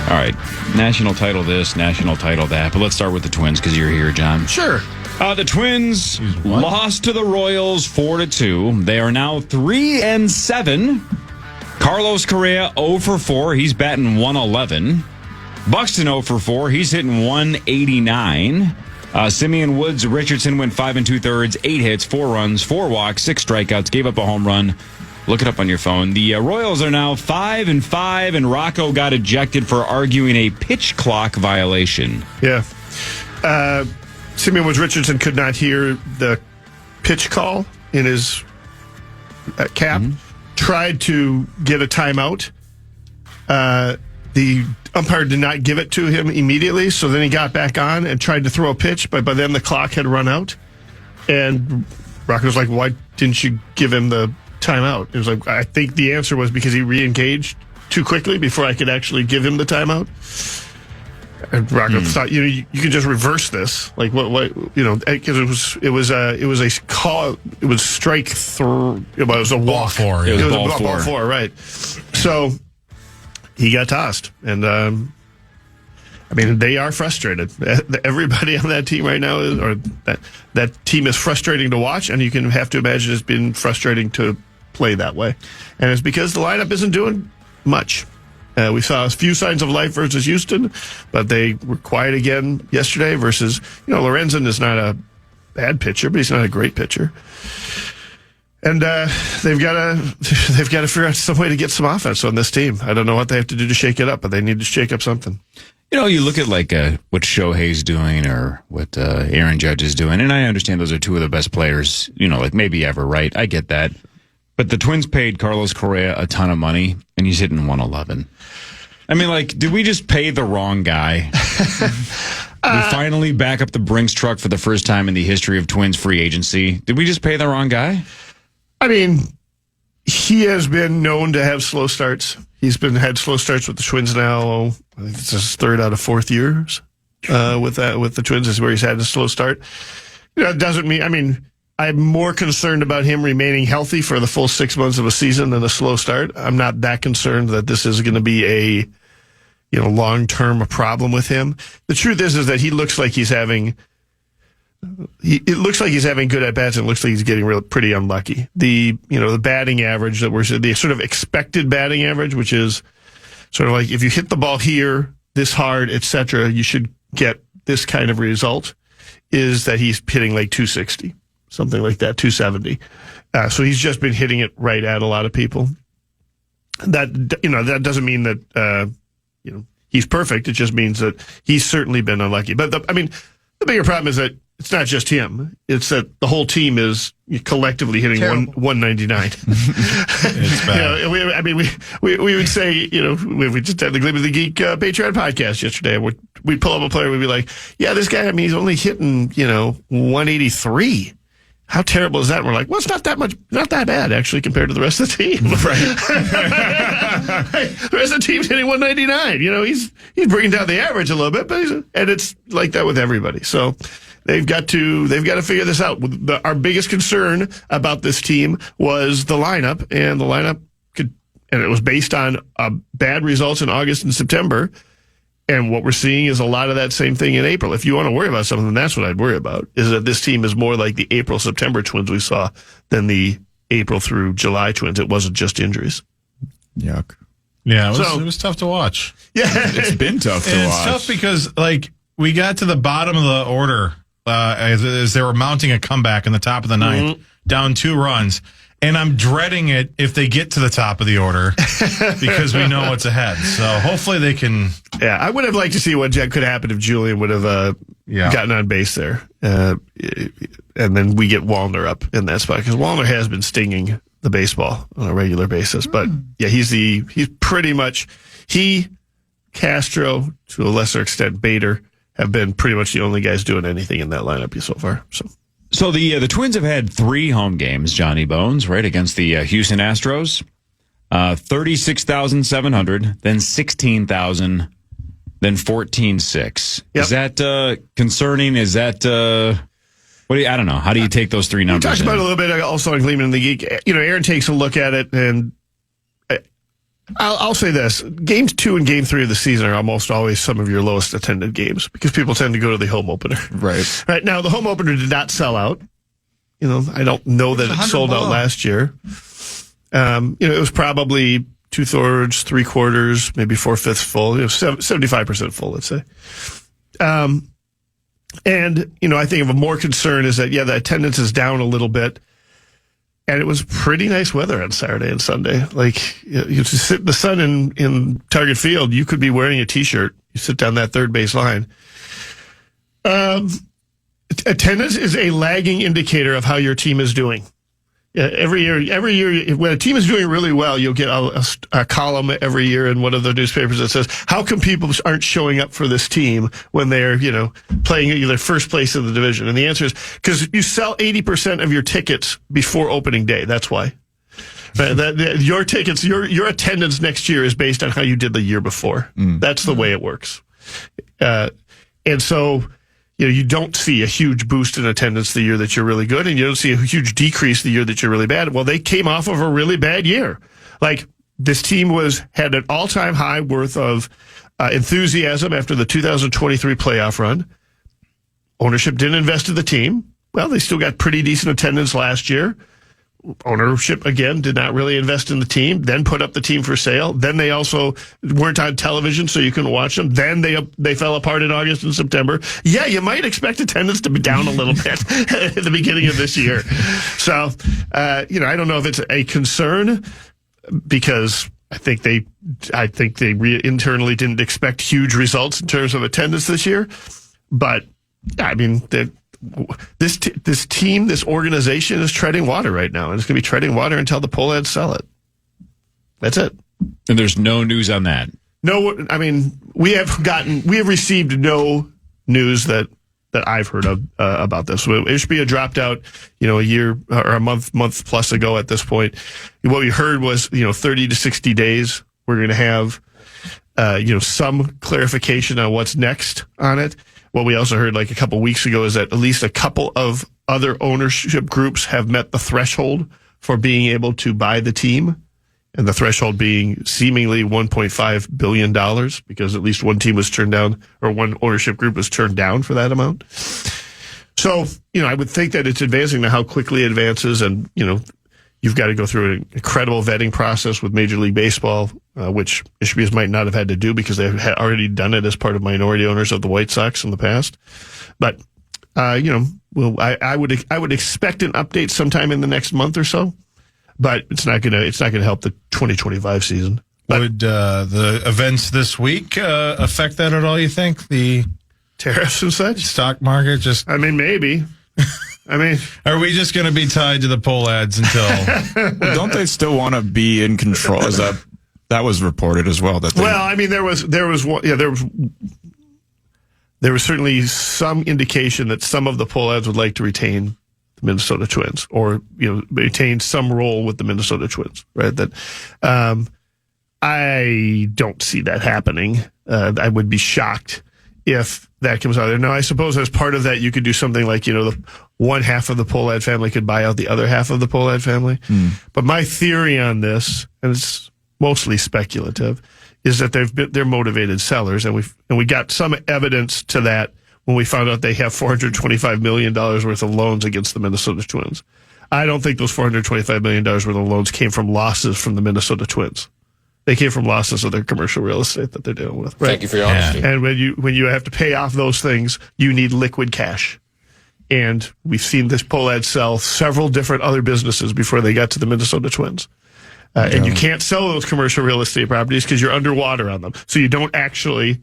All right, national title this, national title that. But let's start with the Twins because you're here, John. Sure. The Twins lost to the Royals 4-2. They are now 3-7. Carlos Correa 0 for 4. He's batting 111. Buxton 0 for 4. He's hitting 189. Simeon Woods Richardson went 5 2/3, 8 hits, 4 runs, 4 walks, 6 strikeouts, gave up a home run. Look it up on your phone. The Royals are now 5-5, and Rocco got ejected for arguing a pitch clock violation. Yeah. Simeon Woods Richardson could not hear the pitch call in his cap. Mm-hmm. Tried to get a timeout. The umpire did not give it to him immediately, so then he got back on and tried to throw a pitch, but by then the clock had run out. And Rocco's like, why didn't you give him the timeout. It was like, I think the answer was because he re-engaged too quickly before I could actually give him the timeout. And Rocco thought, you can just reverse this. Like what because it was a call. It was strike through. It was a walk. Ball four. It was ball four. Right. So he got tossed, and they are frustrated. Everybody on that team right now that team is frustrating to watch, and you can have to imagine it's been frustrating to play that way, and it's because the lineup isn't doing much. We saw a few signs of life versus Houston, but they were quiet again yesterday versus, Lorenzen is not a bad pitcher, but he's not a great pitcher. And they've got to figure out some way to get some offense on this team. I don't know what they have to do to shake it up, but they need to shake up something. You look at what Shohei's doing or what Aaron Judge is doing, and I understand those are two of the best players, maybe ever, right? I get that. But the Twins paid Carlos Correa a ton of money, and he's hitting 111. Did we just pay the wrong guy? We finally back up the Brinks truck for the first time in the history of Twins free agency. Did we just pay the wrong guy? He has been known to have slow starts. He's had slow starts with the Twins now. I think it's his third out of fourth years with the Twins is where he's had a slow start. It doesn't mean. I'm more concerned about him remaining healthy for the full 6 months of a season than a slow start. I'm not that concerned that this is going to be a long-term problem with him. The truth is that he looks like he's having. It looks like he's having good at bats, and it looks like he's getting pretty unlucky. The batting average the sort of expected batting average, which is sort of like if you hit the ball here this hard, etc., you should get this kind of result. Is that he's hitting like 260. Something like that, 270. So he's just been hitting it right at a lot of people. That doesn't mean that he's perfect. It just means that he's certainly been unlucky. But the bigger problem is that it's not just him. It's that the whole team is collectively hitting 199. It's bad. We would say, we just had the Gleam of the Geek Patreon podcast yesterday. We'd pull up a player. We'd be like, yeah, this guy. He's only hitting 183. How terrible is that? And we're like, well, it's not that bad actually compared to the rest of the team. Right. The rest of the team's hitting 199. He's bringing down the average a little bit, and it's like that with everybody. So they've got to figure this out. Our biggest concern about this team was the lineup, and the lineup and it was based on bad results in August and September. And what we're seeing is a lot of that same thing in April. If you want to worry about something, that's what I'd worry about, is that this team is more like the April-September Twins we saw than the April through July Twins. It wasn't just injuries. Yuck. Yeah, it was tough to watch. Yeah. It's been tough to watch. It's tough because, we got to the bottom of the order as they were mounting a comeback in the top of the ninth, down 2 runs. And I'm dreading it if they get to the top of the order because we know what's ahead. So hopefully they can. Yeah, I would have liked to see what could happen if Julian would have gotten on base there. And then we get Wallner up in that spot because Wallner has been stinging the baseball on a regular basis. But yeah, he's pretty much Castro, to a lesser extent, Bader have been pretty much the only guys doing anything in that lineup so far. So the Twins have had 3 home games, Johnny Bones, right, against the Houston Astros. 36,700, then 16,000, then 14,600. Yep. Is that concerning? Is that I don't know. How do you take those 3 numbers? We talked about it a little bit also on Gleeman and the Geek. Aaron takes a look at it, and I'll say this. Games 2 and Game 3 of the season are almost always some of your lowest attended games because people tend to go to the home opener. Right. Right. Now, the home opener did not sell out. I don't know that it sold out last year. It was probably 2/3, 3/4, maybe 4/5 full. 75% full, let's say. And I think of a more concern is that, the attendance is down a little bit. And it was pretty nice weather on Saturday and Sunday. You sit in the sun in Target Field, you could be wearing a T-shirt. You sit down that third base line. Attendance is a lagging indicator of how your team is doing. Every year, when a team is doing really well, you'll get a column every year in one of the newspapers that says, how come people aren't showing up for this team when they're, playing either first place in the division? And the answer is because you sell 80% of your tickets before opening day. That's why. Your tickets, your attendance next year is based on how you did the year before. That's the way it works. And so, you don't see a huge boost in attendance the year that you're really good, and you don't see a huge decrease the year that you're really bad. Well, they came off of a really bad year. Like, this team had an all-time high worth of enthusiasm after the 2023 playoff run. Ownership didn't invest in the team. Well, they still got pretty decent attendance last year. Ownership, again, did not really invest in the team, then put up the team for sale. Then they also weren't on television, so you couldn't watch them. Then they fell apart in August and September. Yeah, you might expect attendance to be down a little bit at the beginning of this year. So, I don't know if it's a concern, because I think they internally didn't expect huge results in terms of attendance this year. But, I mean, this team, this organization is treading water right now, and it's going to be treading water until the poll ads sell it. That's it. And there's no news on that. No, I mean, we have received no news that I've heard of about this. Ishbia dropped out, a year or a month plus ago at this point. What we heard was, 30 to 60 days. We're going to have, some clarification on what's next on it. What we also heard like a couple weeks ago is that at least a couple of other ownership groups have met the threshold for being able to buy the team, and the threshold being seemingly $1.5 billion, because at least one team was turned down, or one ownership group was turned down for that amount. So, I would think that it's advancing. Now, how quickly it advances, and, you've got to go through an incredible vetting process with Major League Baseball, which Ishbias might not have had to do because they had already done it as part of minority owners of the White Sox in the past. But, I would expect an update sometime in the next month or so, but it's not gonna help the 2025 season. But would the events this week affect that at all, you think? The tariffs and such? Stock market maybe. Are we just going to be tied to the poll ads until? Well, don't they still want to be in control? Is that was reported as well? There was certainly some indication that some of the poll ads would like to retain the Minnesota Twins, or retain some role with the Minnesota Twins. Right? That I don't see that happening. I would be shocked if that comes out there. Now, I suppose as part of that, you could do something like, the one half of the Pohlad family could buy out the other half of the Pohlad family. But my theory on this, and it's mostly speculative, is that they're motivated sellers, and we got some evidence to that when we found out they have $425 million worth of loans against the Minnesota Twins. I don't think those $425 million worth of loans came from losses from the Minnesota Twins. They came from losses of their commercial real estate that they're dealing with. Right? Thank you for your honesty. And when you have to pay off those things, you need liquid cash. And we've seen this Pohlad sell several different other businesses before they got to the Minnesota Twins. And you can't sell those commercial real estate properties because you're underwater on them. So you don't actually,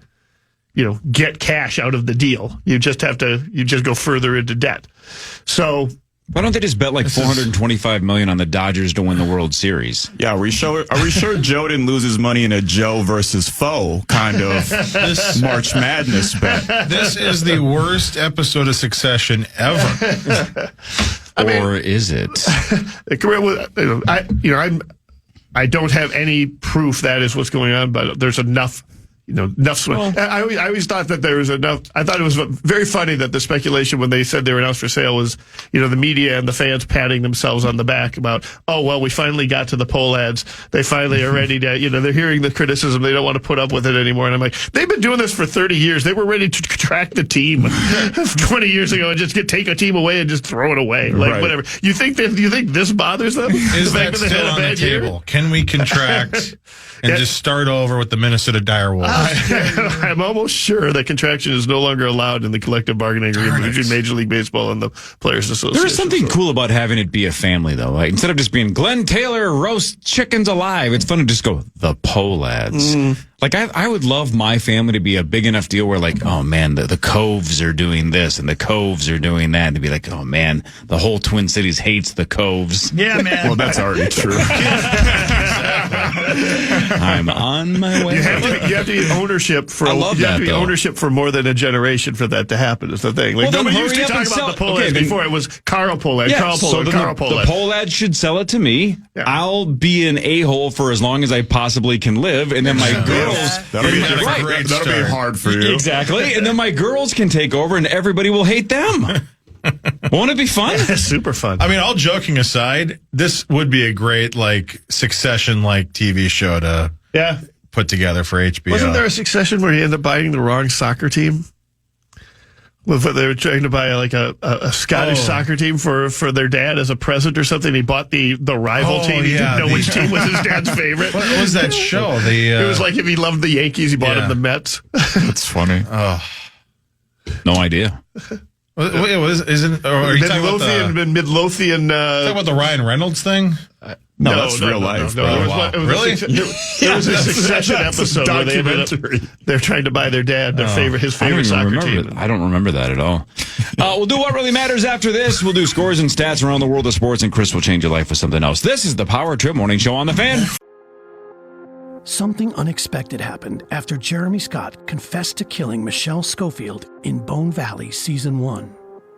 get cash out of the deal. You just go further into debt. So why don't they just bet like $425 million on the Dodgers to win the World Series? Yeah, are we sure Joe didn't lose his money in a Joe versus foe kind of March Madness bet? This is the worst episode of Succession ever. Or is it? I don't have any proof that is what's going on, but there's enough. Enough. Well, I always thought that there was enough. I thought it was very funny that the speculation when they said they were announced for sale was, the media and the fans patting themselves on the back about, oh, well, we finally got to the poll ads. They finally are ready to, they're hearing the criticism. They don't want to put up with it anymore. And I'm like, they've been doing this for 30 years. They were ready to contract the team 20 years ago and just take a team away and just throw it away. Like, whatever. You think this bothers them? Is that still on the table? Can we contract and just start over with the Minnesota DireWolf? I'm almost sure that contraction is no longer allowed in the collective bargaining agreement between Major League Baseball and the Players Association. There is something cool about having it be a family, though. Like, instead of just being Glenn Taylor roasts chickens alive, it's fun to just go, the Pohlads. Like, I would love my family to be a big enough deal where, like, oh, man, the Coves are doing this and the Coves are doing that. And to be like, oh, man, the whole Twin Cities hates the Coves. Yeah, man. Well, that's already true. I'm on my way. You have to be ownership for. I love you that, have to be though. ownership for more than a generation for that to happen. Is the thing. Like, Well, then nobody used hurry to up talk and about the sell- Pohlads okay, then- before. It was Carl Pohlad, Yeah, Carl so Pohlad, then Carl the Pohlad. Pohlad should sell it to me. Yeah. I'll be an a-hole for as long as I possibly can live, and then my girls. That'll be Right. a great That'll start. be hard for you. Exactly, and then my girls can take over, and everybody will hate them. Won't it be fun? It's super fun. I mean, all joking aside, this would be a great Succession TV show to put together for HBO. Wasn't there a Succession where he ended up buying the wrong soccer team? They were trying to buy a Scottish soccer team for their dad as a present or something. He bought the rival team. He didn't know which team was his dad's favorite. What was that show? It was like if he loved the Yankees, he bought him the Mets. That's funny. Oh, No idea. Isn't? Or are you talking about Midlothian. talking about the Ryan Reynolds thing? No, that's real life. No, Oh, it was wow. it was Really? There was a Succession that's a episode where they ended up, they're trying to buy their dad his favorite soccer team. I don't remember that at all. We'll do what really matters after this. We'll do scores and stats around the world of sports, and Chris will change your life with something else. This is the Power Trip Morning Show on the Fan. Something unexpected happened after Jeremy Scott confessed to killing Michelle Schofield in Bone Valley Season 1.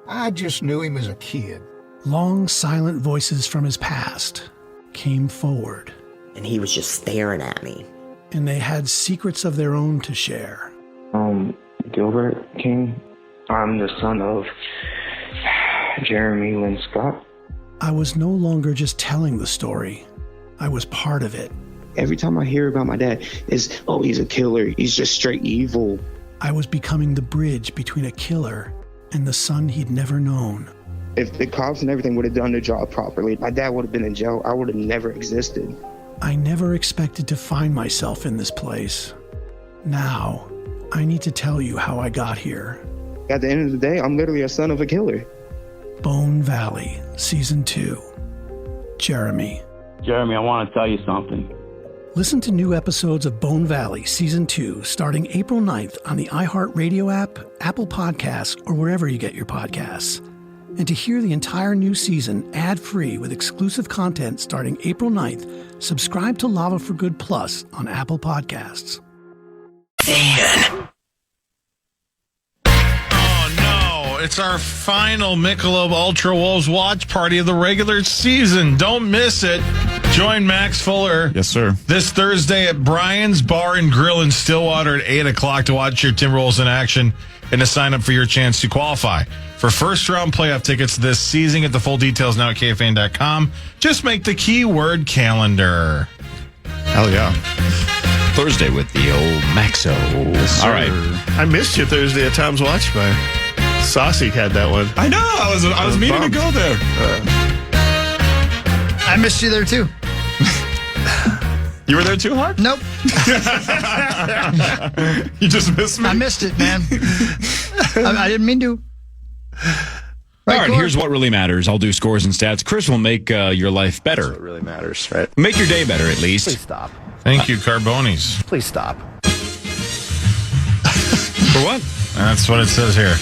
I just knew him as a kid. Long, silent voices from his past came forward, And he was just staring at me. and they had secrets of their own to share. Gilbert King. I'm the son of Jeremy Lynn Scott. I was no longer just telling the story. I was part of it. Every time I hear about my dad, it's, oh, he's a killer. He's just straight evil. I was becoming the bridge between a killer and the son he'd never known. If the cops and everything would have done their job properly, my dad would have been in jail. I would have never existed. I never expected to find myself in this place. Now, I need to tell you how I got here. At the end of the day, I'm literally a son of a killer. Bone Valley, Season 2. Jeremy. Jeremy, I want to tell you something. Listen to new episodes of Bone Valley Season 2 starting April 9th on the iHeartRadio app, Apple Podcasts, or wherever you get your podcasts. And to hear the entire new season ad-free with exclusive content starting April 9th, subscribe to Lava for Good Plus on Apple Podcasts. Oh no! It's our final Michelob Ultra Wolves watch party of the regular season. Don't miss it. Join Max Fuller. Yes, sir. This Thursday at Brian's Bar and Grill in Stillwater at 8 o'clock to watch your Timberwolves in action and to sign up for your chance to qualify for first-round playoff tickets this season. Get the full details now at KFAN.com. Just make the keyword calendar. Hell yeah. Thursday with the old Maxo. All right. I missed you Thursday at Tom's Watch Bar. Saucy had that one. I know. I was meaning to go there. I missed you there too. You were there too, Hart? Nope. You just missed me? I missed it, man. I didn't mean to. All right, Cory? here's what really matters. I'll do scores and stats. Chris will make your life better. That's what really matters, right? Make your day better, at least. Please stop. Thank you, Carbonis. Please stop. For what? That's what it says here.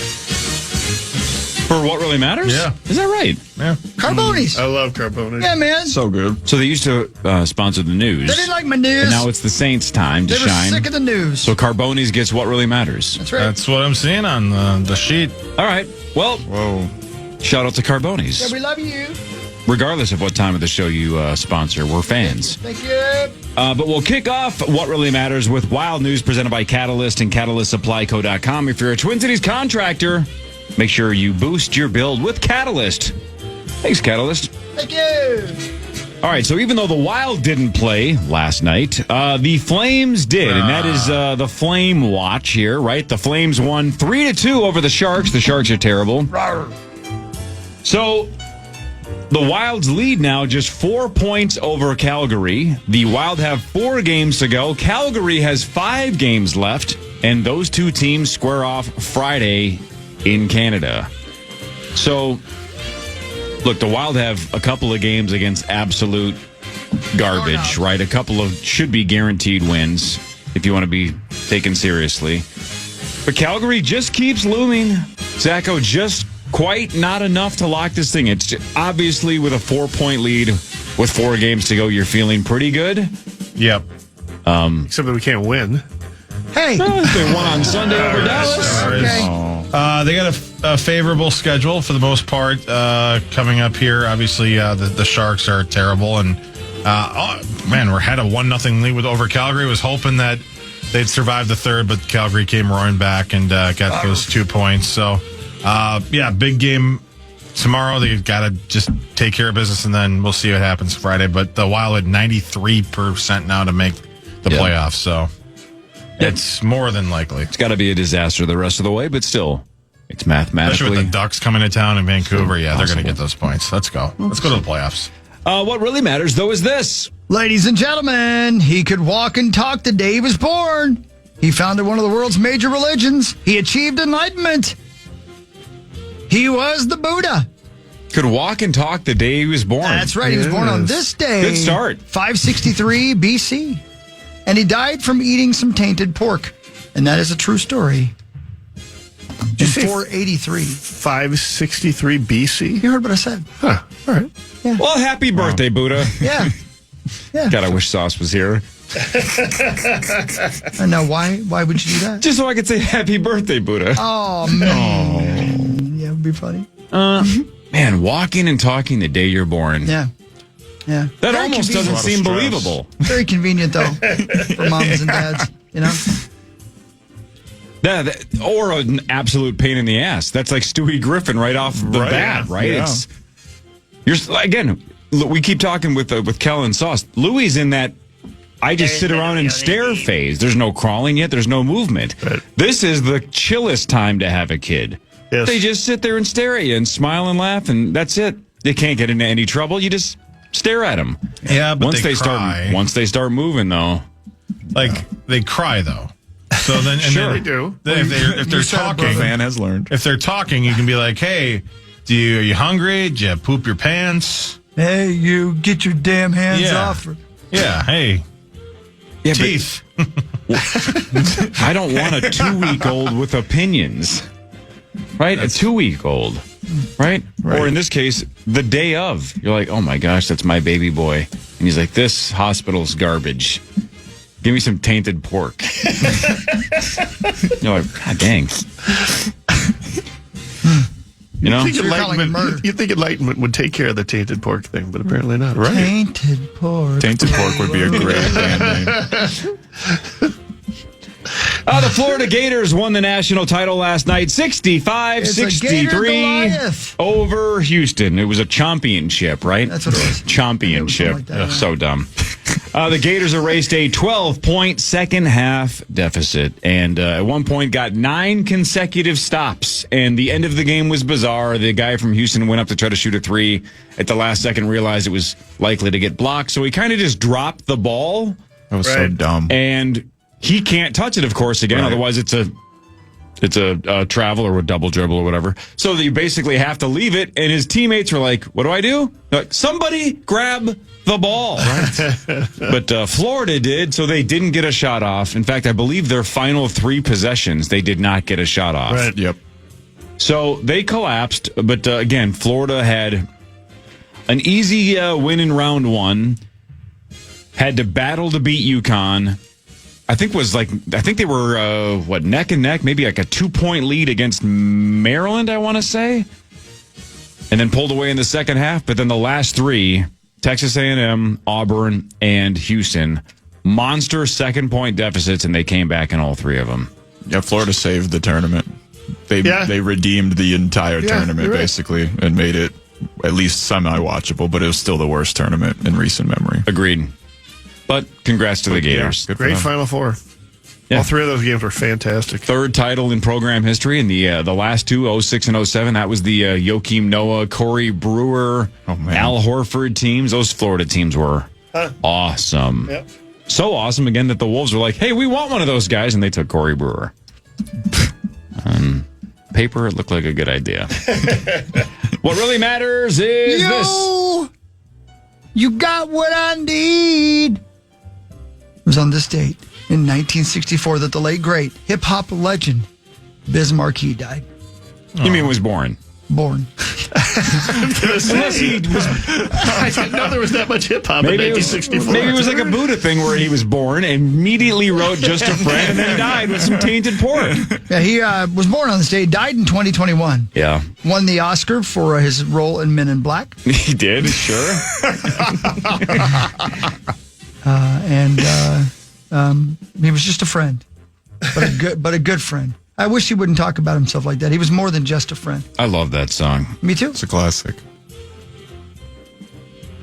For what really matters? Yeah. Is that right? Yeah. Carbonis. I love Carbone. Yeah, man. So good. So they used to sponsor the news. They didn't like my news. And now it's the Saints' time to They were shine. sick of the news. So Carbonis gets what really matters. That's right. That's what I'm seeing on the sheet. All right. Well, Whoa. shout out to Carbonis. Yeah, we love you. Regardless of what time of the show you sponsor, we're fans. Thank you. But we'll kick off What Really Matters with wild news presented by Catalyst and CatalystSupplyCo.com. If you're a Twin Cities contractor, make sure you boost your build with Catalyst. Thanks, Catalyst. Thank you. All right, so even though the Wild didn't play last night, the Flames did, and that is the Flame Watch here, right? The Flames won 3-2 over the Sharks. The Sharks are terrible. So the Wild's lead now just 4 points over Calgary. The Wild have 4 games to go. Calgary has 5 games left, and those two teams square off Friday in Canada. So, look, the Wild have a couple of games against absolute garbage, right? A couple of should be guaranteed wins if you want to be taken seriously. But Calgary just keeps looming. Zacho, just quite not enough to lock this thing. It's obviously with a 4-point lead with 4 games to go, you're feeling pretty good. Yep. Except that we can't win. Hey. They won on Sunday over Dallas. Okay. They got a favorable schedule for the most part coming up here. Obviously, the Sharks are terrible. And, we're had a 1-0 lead over Calgary. Was hoping that they'd survive the third, but Calgary came roaring back and got those 2 points. So, big game tomorrow. They got to just take care of business, and then we'll see what happens Friday. But the Wild at 93% now to make the playoffs. So it's more than likely. It's got to be a disaster the rest of the way, but still, it's mathematically. Especially with the Ducks coming to town in Vancouver. Yeah, they're going to get those points. Let's go. Let's go to the playoffs. What really matters, though, is this. Ladies and gentlemen, he could walk and talk the day he was born. He founded one of the world's major religions. He achieved enlightenment. He was the Buddha. Could walk and talk the day he was born. That's right. He was born on this day. Good start. 563 BC. And he died from eating some tainted pork. And that is a true story. In 483. 563 BC? You heard what I said. Huh. All right. Yeah. Well, happy birthday, Buddha. Yeah. Yeah. God, I wish Sauce was here. I know. Why would you do that? Just so I could say happy birthday, Buddha. Oh, man. Yeah, it would be funny. Man, walking and talking the day you're born. Yeah. Yeah. That Very almost convenient. doesn't seem believable. Very convenient, though, for moms and dads, you know? Or an absolute pain in the ass. That's like Stewie Griffin right off the bat, right? Yeah. Again, we keep talking with Kel and Sauce. Louie's in that I just sit around and stare phase. There's no crawling yet. There's no movement. Right. This is the chillest time to have a kid. Yes. They just sit there and stare at you and smile and laugh, and that's it. They can't get into any trouble. You just stare at them. Yeah, but once they start moving, though, they cry though. So then, and Sure. then They do. if they're talking, fan has learned. If they're talking, you can be like, "Hey, are you hungry? Did you poop your pants? Hey, you get your damn hands off. Yeah. Hey, yeah, teeth." I don't want a 2-week-old with opinions. Right? A 2-week-old. Right? Or in this case, the day of. You're like, oh my gosh, that's my baby boy. And he's like, this hospital's garbage. Give me some tainted pork. You're like, God dang. You know? You think enlightenment would take care of the tainted pork thing, but apparently not. Right. Tainted pork. Tainted pork would be a great band name. The Florida Gators won the national title last night, 65-63 over Houston. It was a championship, right? That's what it was. Championship. Like that, So dumb. The Gators erased a 12-point second-half deficit and at one point got 9 consecutive stops. And the end of the game was bizarre. The guy from Houston went up to try to shoot a 3. At the last second, realized it was likely to get blocked. So he kind of just dropped the ball. That was so dumb. And he can't touch it, of course, again. Right. Otherwise, it's a travel or a double dribble or whatever. So you basically have to leave it. And his teammates were like, what do I do? They're like, somebody grab the ball. Right. But Florida did, so they didn't get a shot off. In fact, I believe their final 3 possessions, they did not get a shot off. Right. Yep. So they collapsed. But again, Florida had an easy win in round 1. Had to battle to beat UConn. I think they were neck and neck, maybe like a 2-point lead against Maryland, I want to say, and then pulled away in the second half. But then the last 3, Texas A&M, Auburn, and Houston, monster second-point deficits, and they came back in all 3 of them. Yeah, Florida saved the tournament. They redeemed the entire tournament basically and made it at least semi-watchable, but it was still the worst tournament in recent memory. Agreed. But congrats to the Gators. Yeah, Great Final Four. Yeah. All 3 of those games were fantastic. 3rd title in program history, and the last 2, 06 and 07, that was the Joakim Noah, Cory Brewer, Al Horford teams. Those Florida teams were awesome. Yep. So awesome, again, that the Wolves were like, hey, we want one of those guys, and they took Cory Brewer. On paper, it looked like a good idea. What really matters is this. You got what I need. It was on this date in 1964 that the late, great hip-hop legend Biz Markie died. You mean was born? born. Unless he was, I didn't know there was that much hip hop in 1964. Maybe it was like a Buddha thing where he was born, immediately wrote Just a Friend, and then died with some tainted pork. Yeah, he was born on this day, died in 2021. Yeah. Won the Oscar for his role in Men in Black. He did, sure. He was just a friend, but a good friend. I wish he wouldn't talk about himself like that. He was more than just a friend. I love that song. Me too. It's a classic.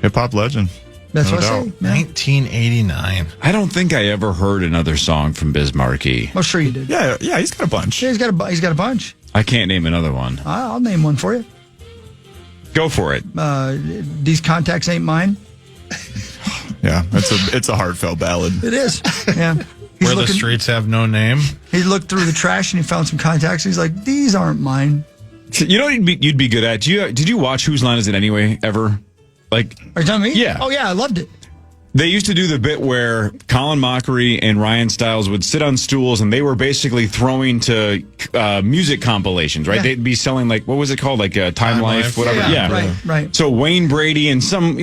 Hip-hop legend. That's No what I doubt. say. Man. 1989. I don't think I ever heard another song from Biz Markie. Oh, sure you did. Yeah, he's got a bunch. Yeah, he's got a bunch. I can't name another one. I'll name one for you. Go for it. These contacts ain't mine. Yeah, it's a heartfelt ballad. It is. Yeah. Where the streets have no name. He looked through the trash and he found some contacts. He's like, these aren't mine. You know what you'd be good at? Did you watch Whose Line Is It Anyway ever? Like, are you telling me? Yeah. Oh, yeah, I loved it. They used to do the bit where Colin Mockery and Ryan Stiles would sit on stools and they were basically throwing to music compilations, right? Yeah. They'd be selling, like, what was it called? Like Time Life, whatever. Yeah. Right. So Wayne Brady and some,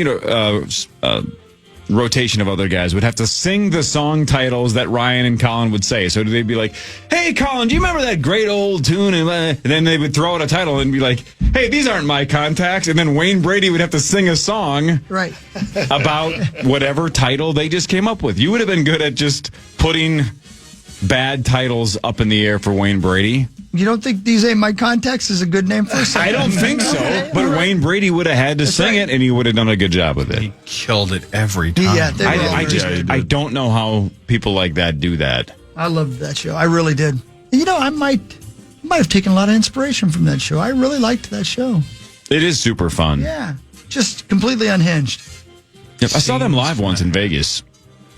rotation of other guys would have to sing the song titles that Ryan and Colin would say. So they'd be like, hey, Colin, do you remember that great old tune? And then they would throw out a title and be like, hey, these aren't my contacts. And then Wayne Brady would have to sing a song right about whatever title they just came up with. You would have been good at just putting bad titles up in the air for Wayne Brady. You don't think These Ain't My Contacts is a good name for a song? I don't think so. But Wayne Brady would have had to sing it, and he would have done a good job with it. He killed it every time. Yeah, I don't know how people like that do that. I loved that show. I really did. I might have taken a lot of inspiration from that show. I really liked that show. It is super fun. Yeah, just completely unhinged. Yep. I saw them live once in Vegas.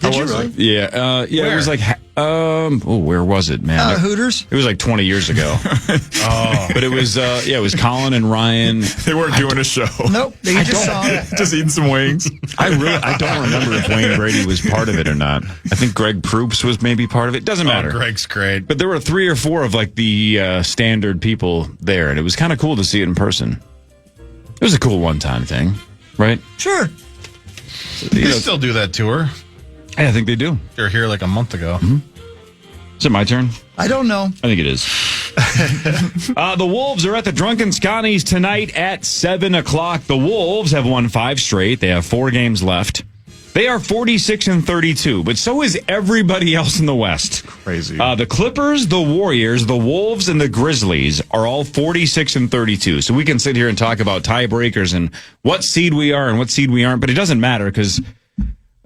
Did you really? Yeah. It was like, where was it, man? Hooters? It was like 20 years ago. But it was, it was Colin and Ryan. They weren't doing a show. Nope. They just saw it. Just eating some wings. I don't remember if Wayne Brady was part of it or not. I think Greg Proops was maybe part of it. Doesn't matter. Greg's great. But there were 3 or 4 of like the standard people there, and it was kind of cool to see it in person. It was a cool one-time thing, right? Sure. They still do that tour. I think they do. They were here like a month ago. Mm-hmm. Is it my turn? I don't know. I think it is. The Wolves are at the Drunken Scotties tonight at 7 o'clock. The Wolves have won 5 straight. They have 4 games left. They are 46-32, but so is everybody else in the West. Crazy. The Clippers, the Warriors, the Wolves, and the Grizzlies are all 46-32. So we can sit here and talk about tiebreakers and what seed we are and what seed we aren't, but it doesn't matter because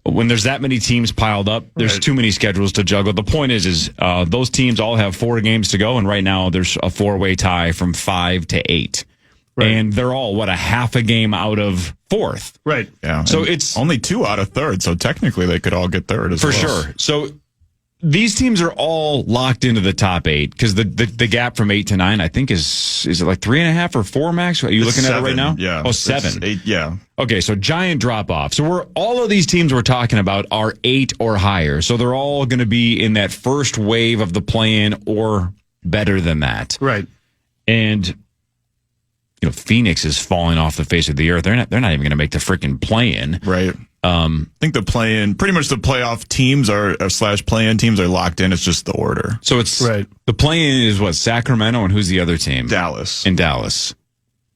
when there's that many teams piled up, there's too many schedules to juggle. The point is those teams all have 4 games to go, and right now there's a 4-way tie from 5 to 8. Right. And they're all, a half a game out of 4th. Right. Yeah. So it's only 2 out of 3rd, so technically they could all get 3rd as well. For sure. So these teams are all locked into the top 8 because the gap from 8 to 9, I think, is it like 3.5 or 4 max? Are you looking 7, at it right now? Yeah. Oh, 7. 8, yeah. Okay, so giant drop off. So all of these teams we're talking about are 8 or higher. So they're all going to be in that first wave of the play-in or better than that. Right. And Phoenix is falling off the face of the earth. They're not even going to make the freaking play-in. Right. I think the play-in, pretty much the playoff teams / play-in teams are locked in. It's just the order. So it's the play-in is what, Sacramento, and who's the other team? Dallas. In Dallas,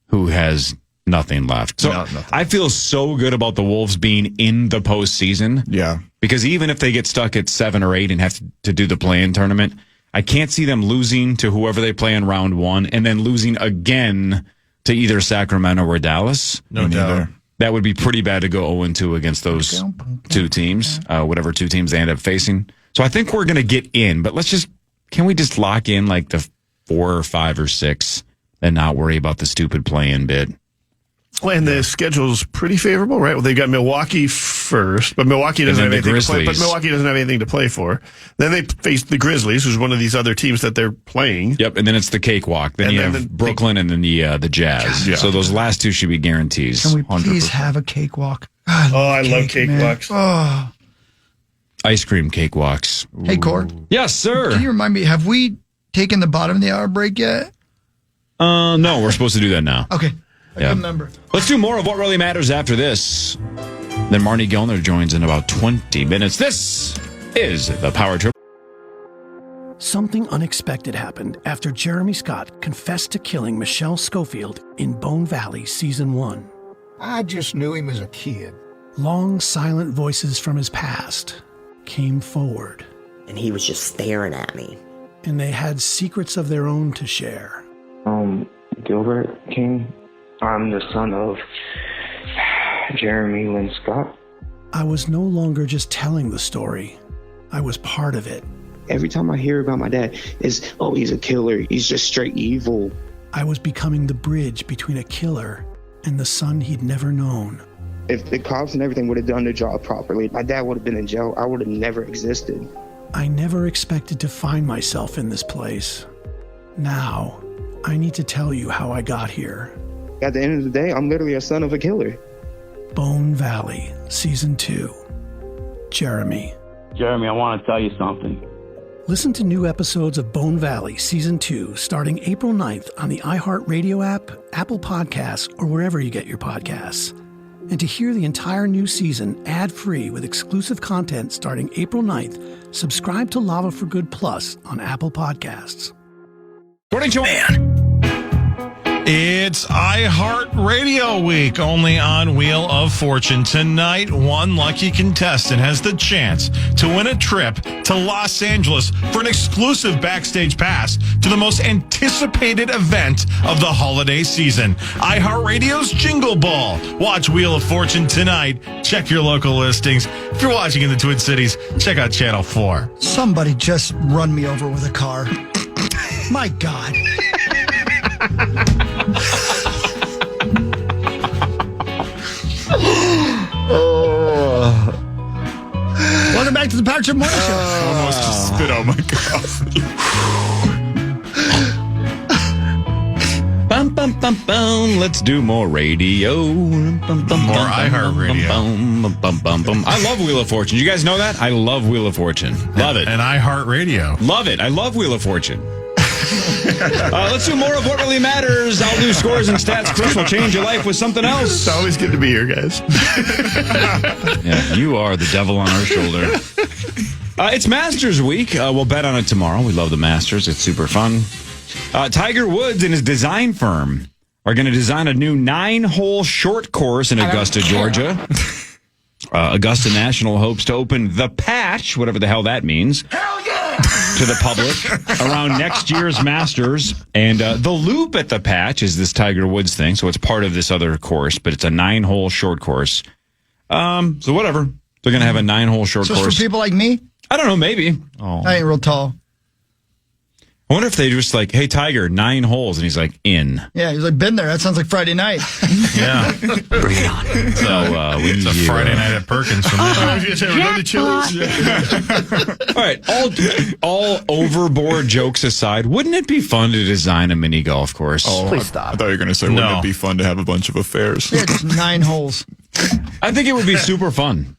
who has nothing left. So nothing. I feel so good about the Wolves being in the postseason. Yeah. Because even if they get stuck at 7 or 8 and have to do the play-in tournament, I can't see them losing to whoever they play in round 1 and then losing again to either Sacramento or Dallas. No doubt. That would be pretty bad to go 0-2 against those 2 teams, whatever 2 teams they end up facing. So I think we're going to get in, but can we just lock in like the 4 or 5 or 6 and not worry about the stupid play-in bit? Well, and the schedule's pretty favorable, right? Well, they got Milwaukee first, but Milwaukee doesn't have anything to play. But Milwaukee doesn't have anything to play for. Then they face the Grizzlies, who's one of these other teams that they're playing. Yep, and then it's the cakewalk. Then you have Brooklyn and then the Jazz. Yeah. So those last 2 should be guarantees. Can we please have a cakewalk? I love cakewalks. Oh. Ice cream cakewalks. Hey, Cory. Yes, sir. Can you remind me, have we taken the bottom of the hour break yet? No, we're supposed to do that now. Okay. I Yeah. remember. Let's do more of What Really Matters after this. Then Marnie Gellner joins in about 20 minutes. This is the Power Trip. Something unexpected happened after Jeremy Scott confessed to killing Michelle Schofield in Bone Valley Season 1. I just knew him as a kid. Long, silent voices from his past came forward. And he was just staring at me. And they had secrets of their own to share. Gilbert King. I'm the son of Jeremy Lynn Scott. I was no longer just telling the story. I was part of it. Every time I hear about my dad, it's, oh, he's a killer. He's just straight evil. I was becoming the bridge between a killer and the son he'd never known. If the cops and everything would have done their job properly, my dad would have been in jail. I would have never existed. I never expected to find myself in this place. Now, I need to tell you how I got here. At the end of the day, I'm literally a son of a killer. Bone Valley, Season 2. Jeremy. Jeremy, I want to tell you something. Listen to new episodes of Bone Valley Season 2 starting April 9th on the iHeartRadio app, Apple Podcasts, or wherever you get your podcasts. And to hear the entire new season ad-free with exclusive content starting April 9th, subscribe to Lava for Good Plus on Apple Podcasts. Morning, Joe. It's iHeartRadio Week, only on Wheel of Fortune. Tonight, one lucky contestant has the chance to win a trip to Los Angeles for an exclusive backstage pass to the most anticipated event of the holiday season, iHeartRadio's Jingle Ball. Watch Wheel of Fortune tonight. Check your local listings. If you're watching in the Twin Cities, check out Channel 4. Somebody just run me over with a car. My God. Welcome back to the Power Trip Morning Show. Almost just spit out my coffee. Bum, bum, bum, bum. Let's do more radio. Bum, bum, bum, More bum, iHeartRadio. bum, bum, bum, bum, bum. I love Wheel of Fortune. You guys know that? I love Wheel of Fortune. Love it. And iHeartRadio. Love it. I love Wheel of Fortune. Let's do more of What Really Matters. I'll do scores and stats. Chris will change your life with something else. It's always good to be here, guys. Yeah, you are the devil on our shoulder. It's Masters Week. We'll bet on it tomorrow. We love the Masters. It's super fun. Tiger Woods and his design firm are going to design a new 9-hole short course in Augusta, Georgia. Augusta National hopes to open the Patch, whatever the hell that means, to the public around next year's Masters. And the Loop at the Patch is this Tiger Woods thing, so it's part of this other course, but it's a 9-hole short course. So whatever. They're going to have a 9-hole short So it's course. for people like me? I don't know, maybe. I ain't real tall. I wonder if they just like, hey, Tiger, 9 holes. And he's like, in. Yeah, he's like, been there. That sounds like Friday night. Yeah. Bring it on. So it's a Friday night at Perkins for me. I was going to say, we're going to Chili's. All right. All overboard jokes aside, wouldn't it be fun to design a mini golf course? Please stop. I thought you were going to say, wouldn't it be fun to have a bunch of affairs? Yeah, just 9 holes. I think it would be super fun.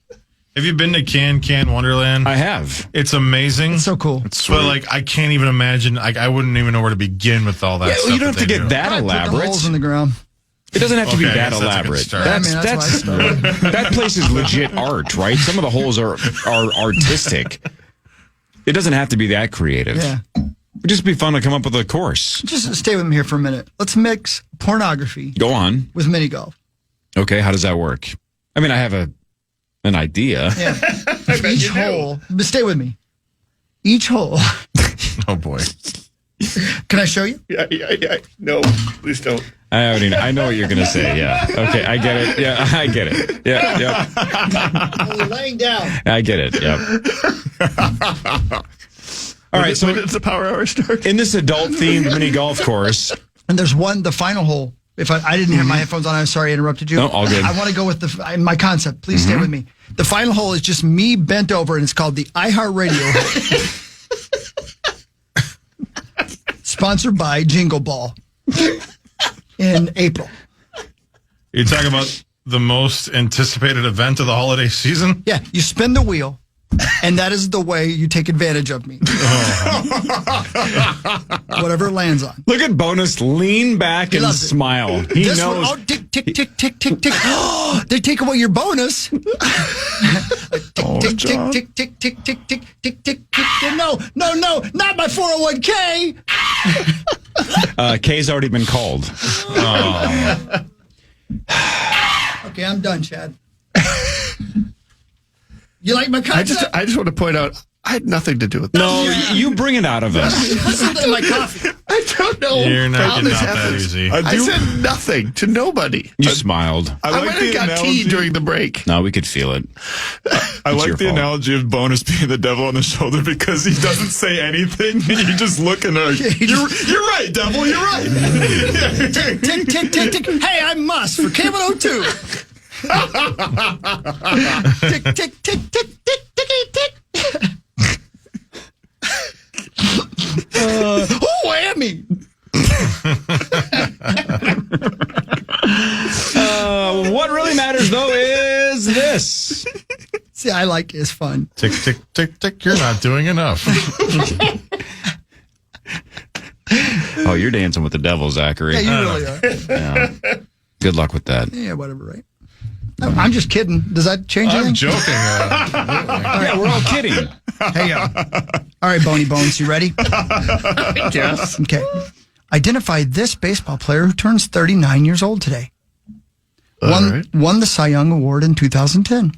Have you been to Can Wonderland? I have. It's amazing. It's so cool. But like, I can't even imagine. I wouldn't even know where to begin with all that. Yeah, stuff you don't have to get that Put the elaborate. holes in the ground. It doesn't have to be Okay, I that guess that's a good elaborate. start. That's why I started. That place is legit art, right? Some of the holes are artistic. It doesn't have to be that creative. Yeah. It'd just be fun to come up with a course. Just stay with me here for a minute. Let's mix pornography Go on. with mini golf. Okay, how does that work? I mean, I have an idea. Yeah. Each hole. But stay with me. Each hole. Oh boy. Can I show you? Yeah. No, please don't. I know what you're going to say. Yeah. Okay, I get it. Yeah, I get it. Yeah. Oh, laying down. I get it. Yeah. All right, so when does the power hour start? in this adult-themed mini golf course, And there's the final hole. If I didn't have my headphones on, I'm sorry I interrupted you. No, all good. I want to go with my concept. Please stay with me. The final hole is just me bent over, and it's called the iHeartRadio hole. Sponsored by Jingle Ball in April. You're talking about the most anticipated event of the holiday season? Yeah, you spin the wheel, And that is the way you take advantage of me. Whatever it lands on. Look at Bonus lean back and smile. He this knows. One, tick, tick, tick, tick, tick, tick. They take away your bonus. Tick, tick, tick, tick, tick, tick, tick, tick, tick, tick. No, not my 401k. K's already been called. Okay, I'm done, Chad. You like my concept? I just want to point out, I had nothing to do with that. No, you bring it out of us. Listen to my coffee. I don't know. You're not how getting this out that happens. easy. I said nothing to nobody. You smiled. I went and got tea during the break. No, we could feel it. I like the analogy of Bonus being the devil on the shoulder because he doesn't say anything and you just look and you're right, devil, you're right. Tick, tick, tick, tick, tick. Hey, I'm Mus for K102. Tick, tick, tick, tick, tick, tick, tick. Whammy. What really matters, though, is this. See, I like it's fun. Tick, tick, tick, tick. You're not doing enough. Oh, you're dancing with the devil, Zachary. Yeah, you really are. Yeah. Good luck with that. Yeah, whatever, right? I'm just kidding. Does that change anything? I'm joking. Yeah, we're all kidding. Hey, all right, Bony Bones, you ready? Yes. Okay. Identify this baseball player who turns 39 years old today. Won the Cy Young Award in 2010.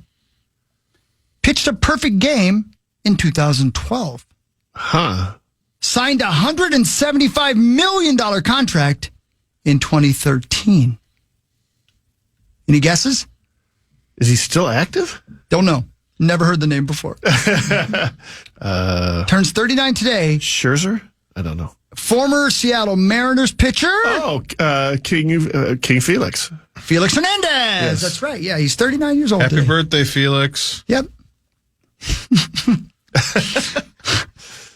Pitched a perfect game in 2012. Signed a $175 million contract in 2013. Any guesses? Is he still active? Don't know. Never heard the name before. Turns 39 today. Scherzer? I don't know. Former Seattle Mariners pitcher. Oh, King Felix. Felix Hernandez. Yes. That's right. Yeah, he's 39 years old Happy today. birthday, Felix. Yep.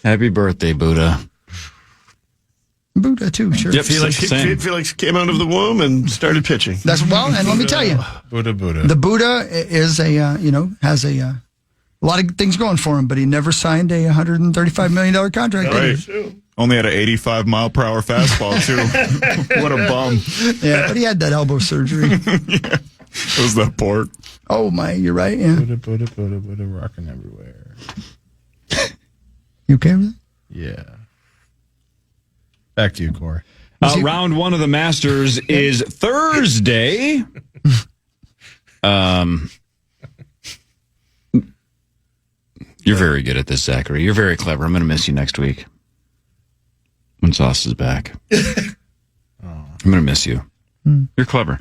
Happy birthday, Buddha. Buddha, too, sure. Yep, Felix came out of the womb and started pitching. That's well, and let me tell you, Buddha. the Buddha is has a lot of things going for him, but he never signed a $135 million contract. Right. Only had an 85-mile-per-hour fastball, too. What a bum. Yeah, but he had that elbow surgery. Yeah. It was that port. Oh, my, you're right. Yeah. Buddha, rocking everywhere. You okay with it? Yeah. Back to you, Cory. Round one of the Masters is Thursday. You're very good at this, Zachary. You're very clever. I'm going to miss you next week when Sauce is back. I'm going to miss you. You're clever.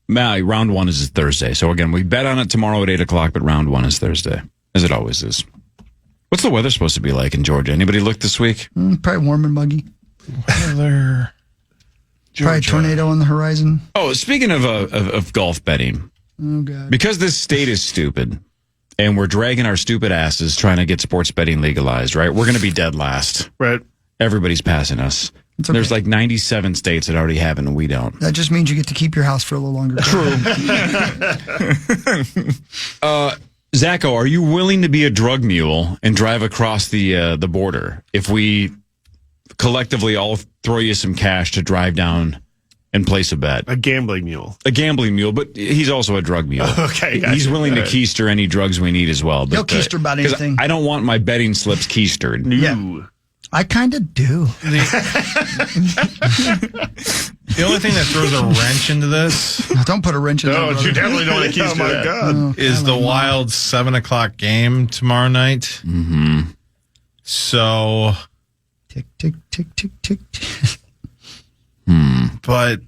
Matt, round one is Thursday. So, again, we bet on it tomorrow at 8 o'clock, but round one is Thursday, as it always is. What's the weather supposed to be like in Georgia? Anybody look this week? Probably warm and muggy. Weather. Probably a tornado on the horizon. Oh, speaking of golf betting. Oh, God. Because this state is stupid, and we're dragging our stupid asses trying to get sports betting legalized, right? We're going to be dead last. Right. Everybody's passing us. It's okay. There's like 97 states that already have it, and we don't. That just means you get to keep your house for a little longer. True. Zacho, are you willing to be a drug mule and drive across the border if we collectively all throw you some cash to drive down and place a bet? A gambling mule. A gambling mule, but he's also a drug mule. Okay, gotcha. He's willing to keister any drugs we need as well. But, He'll keister about 'cause anything. I don't want my betting slips keistered. Yeah. I kind of do. The only thing that throws a wrench into this Don't put a wrench in No, there. you definitely don't want to keep Oh, my that. God. is the wild 7 o'clock game tomorrow night. Mm-hmm. So, Tick, tick, tick, tick, tick. but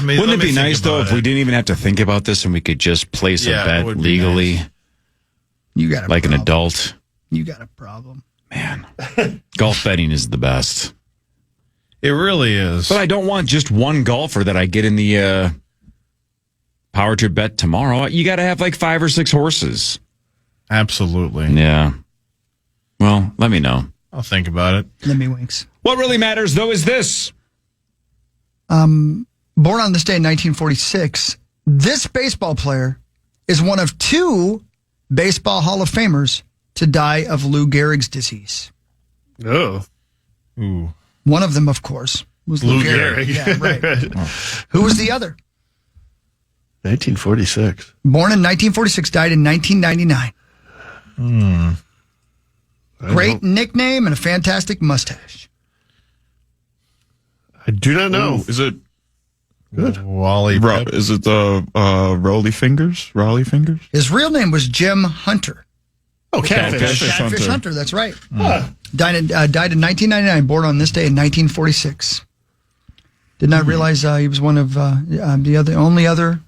Wouldn't it be nice, though, if we didn't even have to think about this and we could just place Yeah, a it bet would be legally nice. You got a like problem. an adult? You got a problem. Man, golf betting is the best. It really is. But I don't want just one golfer that I get in the Power Trip bet tomorrow. You got to have like 5 or 6 horses. Absolutely. Yeah. Well, let me know. I'll think about it. Let me winks. What really matters, though, is this. Born on this day in 1946, this baseball player is one of 2 Baseball Hall of Famers to die of Lou Gehrig's disease? Oh. Ooh. One of them, of course, was Lou Gehrig. Yeah, right. Who was the other? 1946. Born in 1946, died in 1999. Great nickname and a fantastic mustache. I do not know. Ooh, is it good? Wally? Is it the Rolly Fingers? Raleigh Fingers? His real name was Jim Hunter. Oh, Catfish. Catfish Hunter, that's right. Died in 1999, born on this day in 1946. Did not realize he was one of the only other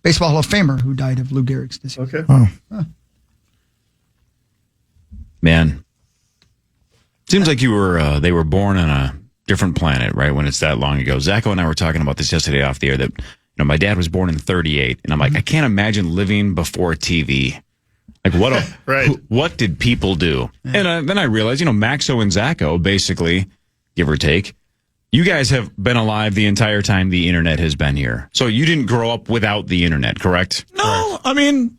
Baseball Hall of Famer who died of Lou Gehrig's disease. Okay. Oh. Man, seems like they were born on a different planet, right? When it's that long ago. Zacho and I were talking about this yesterday off the air that, my dad was born in 1938, and I'm like, I can't imagine living before TV. Like, what did people do? And then I realized, Maxo and Zacho, basically, give or take, you guys have been alive the entire time the internet has been here. So you didn't grow up without the internet, correct? No, I mean,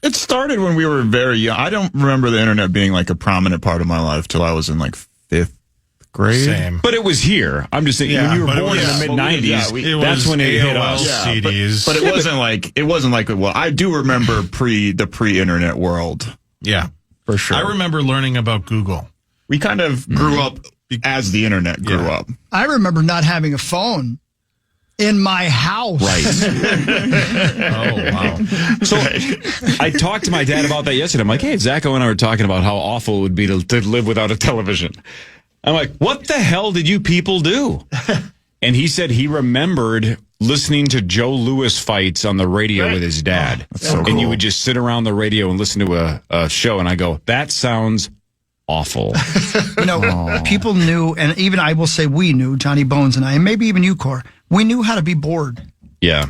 it started when we were very young. I don't remember the internet being like a prominent part of my life till I was in like 5th grade. Same. But it was here. I'm just saying, when you were born in the mid-90s, that's when it hit us. CDs. But it wasn't like, well, I do remember the pre-internet world. Yeah. For sure. I remember learning about Google. We kind of grew up as the internet grew up. I remember not having a phone in my house. Right. Oh, wow. So I talked to my dad about that yesterday. I'm like, hey, Zacho and I were talking about how awful it would be to live without a television. I'm like, what the hell did you people do? And he said he remembered listening to Joe Louis fights on the radio with his dad. That's so and cool. you would just sit around the radio and listen to a show. And I go, that sounds awful. People knew, and even I will say we knew, Johnny Bones and I, and maybe even you, Cor, we knew how to be bored. Yeah.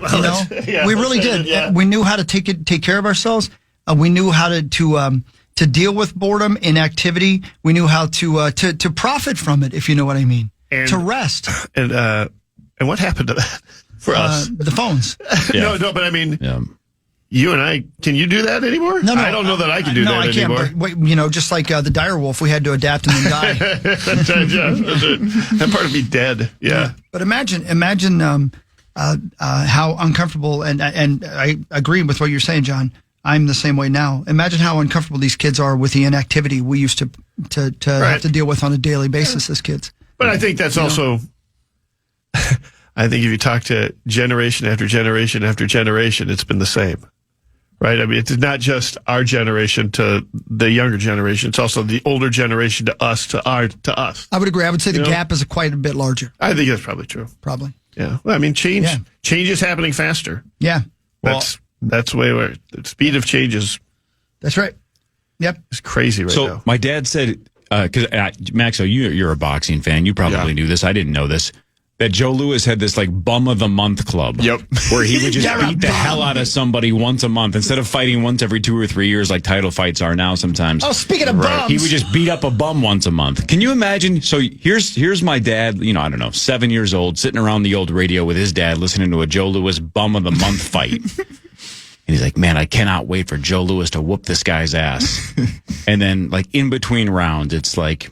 We really did. Yeah. We knew how to take care of ourselves. We knew how to deal with boredom, inactivity. We knew how to profit from it, if you know what I mean. And, to rest. And what happened to that for us? The phones. No, but I mean, you and I, can you do that anymore? No, I don't know that I can do that anymore. No, I can't. But, just like the DireWolf, we had to adapt and then die. That's it. That part of me dead. Yeah. But imagine how uncomfortable, and I agree with what you're saying, John. I'm the same way now. Imagine how uncomfortable these kids are with the inactivity we used to have to deal with on a daily basis as kids. But I think that's also, I think if you talk to generation after generation after generation, it's been the same. Right? I mean, it's not just our generation to the younger generation. It's also the older generation to us, to us. I would agree. I would say the gap is quite a bit larger. I think that's probably true. Probably. Yeah. Well, I mean, change is happening faster. Yeah. That's the way the speed of change is. That's right. Yep. It's crazy right now. So my dad said, because Maxo, you're a boxing fan. You probably knew this. I didn't know this. That Joe Louis had this like bum of the month club. Yep. Where he would just beat the hell out of somebody once a month instead of fighting once every 2 or 3 years like title fights are now sometimes. Oh, speaking of bums. He would just beat up a bum once a month. Can you imagine? So here's my dad, I don't know, 7 years old, sitting around the old radio with his dad listening to a Joe Louis bum of the month fight. And he's like, man, I cannot wait for Joe Louis to whoop this guy's ass. And then like in between rounds, it's like,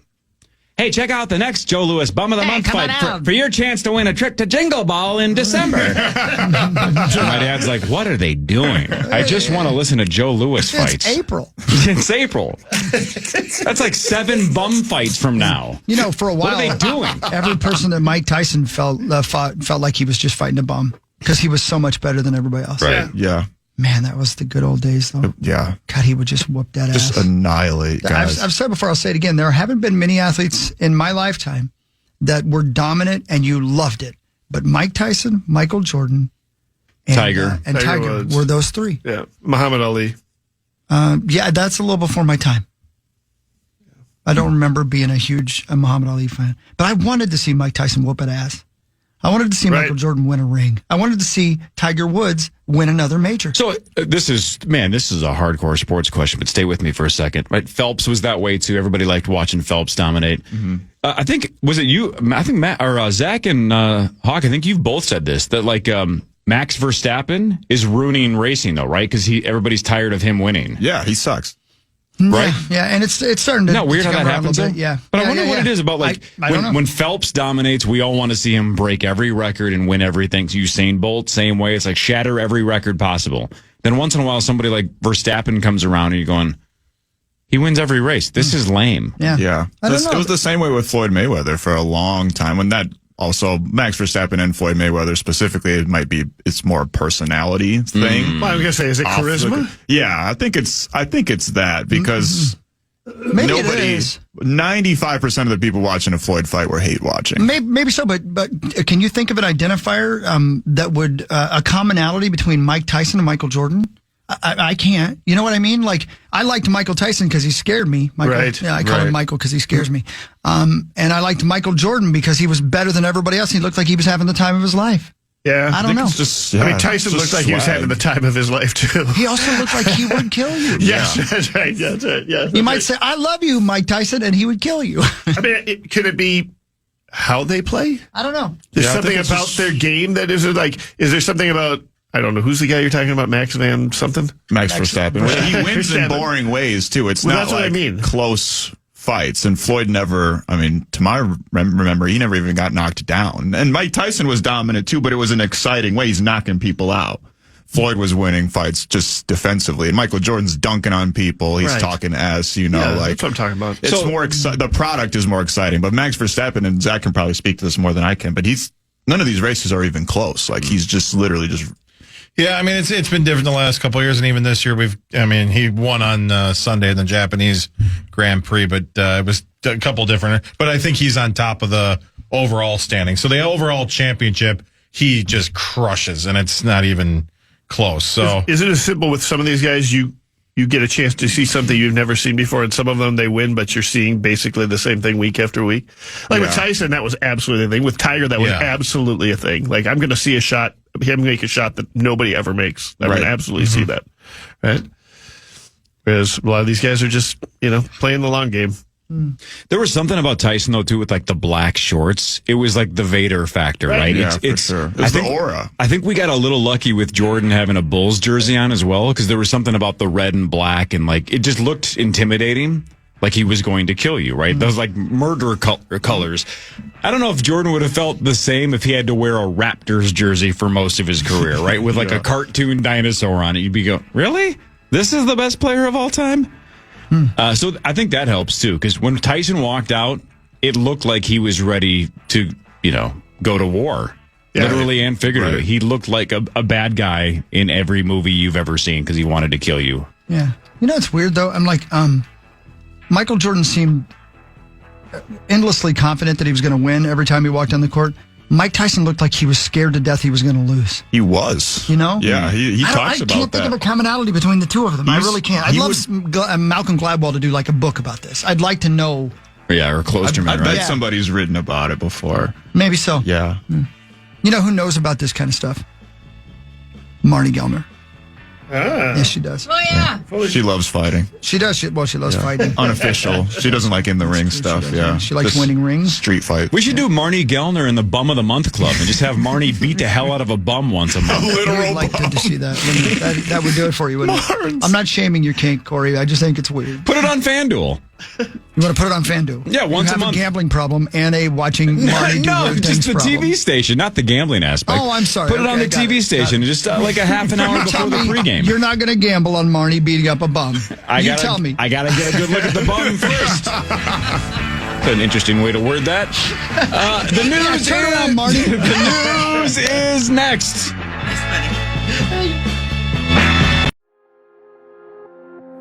hey, check out the next Joe Louis Bum of the Month fight for your chance to win a trip to Jingle Ball in December. My dad's like, what are they doing? I just want to listen to Joe Louis fights. It's April. It's April. That's like 7 bum fights from now. For a while, what are they doing? Every person that Mike Tyson felt like he was just fighting a bum because he was so much better than everybody else. Right. Yeah. Man, that was the good old days, though. Yeah. God, he would just whoop that ass. Just annihilate guys. I've said before, I'll say it again. There haven't been many athletes in my lifetime that were dominant and you loved it. But Mike Tyson, Michael Jordan, and Tiger were those three. Yeah. Muhammad Ali. That's a little before my time. I don't remember being a huge Muhammad Ali fan. But I wanted to see Mike Tyson whoop an ass. I wanted to see Michael Jordan win a ring. I wanted to see Tiger Woods win another major. So this is a hardcore sports question, but stay with me for a second. Right? Phelps was that way too. Everybody liked watching Phelps dominate. Mm-hmm. I think, was it you? I think Matt or Zach and Hawk, I think you've both said this, that like Max Verstappen is ruining racing, though, right? Because everybody's tired of him winning. Yeah, he sucks. Right? Yeah, and it's starting to. Not weird how come that around a happens. little bit. Yeah, but I wonder what it is about. Like I don't know. when Phelps dominates, we all want to see him break every record and win everything. Usain Bolt, same way. It's like shatter every record possible. Then once in a while, somebody like Verstappen comes around and you're going, he wins every race. This is lame. Yeah. It was the same way with Floyd Mayweather for a long time. When that also Max Verstappen and Floyd Mayweather specifically, it's more a personality thing. Well, I was gonna say, is it charisma? Yeah, I think it's that because maybe it is. 95% of the people watching a Floyd fight were hate watching. Maybe so, but can you think of an identifier that would a commonality between Mike Tyson and Michael Jordan? I can't. You know what I mean? Like, I liked Michael Tyson because he scared me. Right. Yeah, I call him Michael because he scares me. And I liked Michael Jordan because he was better than everybody else. He looked like he was having the time of his life. Yeah. I don't know. Tyson looked like he was having the time of his life, too. He also looked like he would kill you. Yes, that's right. That's right. Yeah, you might say, I love you, Mike Tyson, and he would kill you. I mean, could it be how they play? I don't know. There's something about their game that is there something about, I don't know, who's the guy you're talking about, Max Verstappen? Max Verstappen. Well, he wins in boring ways, too. It's not that's like what I mean. Close fights. And Floyd never, to my remember, he never even got knocked down. And Mike Tyson was dominant, too, but it was an exciting way. He's knocking people out. Floyd was winning fights just defensively. And Michael Jordan's dunking on people. He's talking ass, that's what I'm talking about. It's more the product is more exciting. But Max Verstappen, and Zach can probably speak to this more than I can, but none of these races are even close. Like, he's just literally just... Yeah, I mean, it's been different the last couple of years, and even this year he won on Sunday in the Japanese Grand Prix, but it was a couple different. But I think he's on top of the overall standing. So the overall championship, he just crushes, and it's not even close. So is it as simple with some of these guys? You get a chance to see something you've never seen before, and some of them they win, but you're seeing basically the same thing week after week. Like with Tyson, that was absolutely a thing. With Tiger, that was absolutely a thing. Like, I'm going to see him make a shot that nobody ever makes. I would absolutely see that. Right? Whereas a lot of these guys are just, playing the long game. There was something about Tyson, though, too, with like the black shorts. It was like the Vader factor, right? Yeah, for sure. It's the aura. I think we got a little lucky with Jordan having a Bulls jersey on as well, because there was something about the red and black, and like it just looked intimidating, like he was going to kill you, right? Those like murder colors. I don't know if Jordan would have felt the same if he had to wear a Raptors jersey for most of his career, right? With like a cartoon dinosaur on it. You'd be going, really? This is the best player of all time? So I think that helps too, because when Tyson walked out, it looked like he was ready to, go to war, literally and figuratively. Right. He looked like a bad guy in every movie you've ever seen because he wanted to kill you. Yeah, it's weird though. I'm like, Michael Jordan seemed endlessly confident that he was going to win every time he walked on the court. Mike Tyson looked like he was scared to death he was going to lose. He was. Yeah, he talks about that. I can't think of a commonality between the two of them. I really can't. I'd love Malcolm Gladwell to do like a book about this. I'd like to know. Yeah, or Klosterman, I bet somebody's written about it before. Maybe so. Yeah. You know who knows about this kind of stuff? Marnie Gellner. Yes, she does. Oh, yeah. She loves fighting. She does. She loves fighting. Unofficial. She doesn't like in the ring stuff. She likes winning rings. Street fight. We should do Marnie Gellner in the Bum of the Month Club and just have Marnie beat the hell out of a bum once a month. I'd like to see that. That would do it for you, wouldn't it? I'm not shaming your kink, Corey. I just think it's weird. Put it on FanDuel. You want to put it on FanDuel? Yeah, once a month. You have a gambling problem and a watching Marnie do weird things just the TV station, not the gambling aspect. Oh, I'm sorry. Put it on the TV station, just like a half an hour before the pregame. You're not going to gamble on Marnie beating up a bum. Tell me. I got to get a good look at the bum first. That's an interesting way to word that. The news turn around, Marnie. The news is next.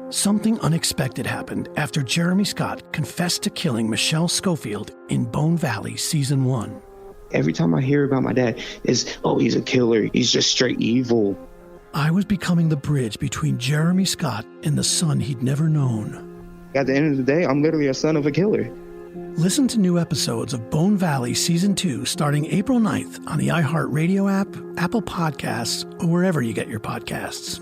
Something unexpected happened after Jeremy Scott confessed to killing Michelle Schofield in Bone Valley Season 1. Every time I hear about my dad, he's a killer. He's just straight evil. I was becoming the bridge between Jeremy Scott and the son he'd never known. At the end of the day, I'm literally a son of a killer. Listen to new episodes of Bone Valley Season 2 starting April 9th on the iHeartRadio app, Apple Podcasts, or wherever you get your podcasts.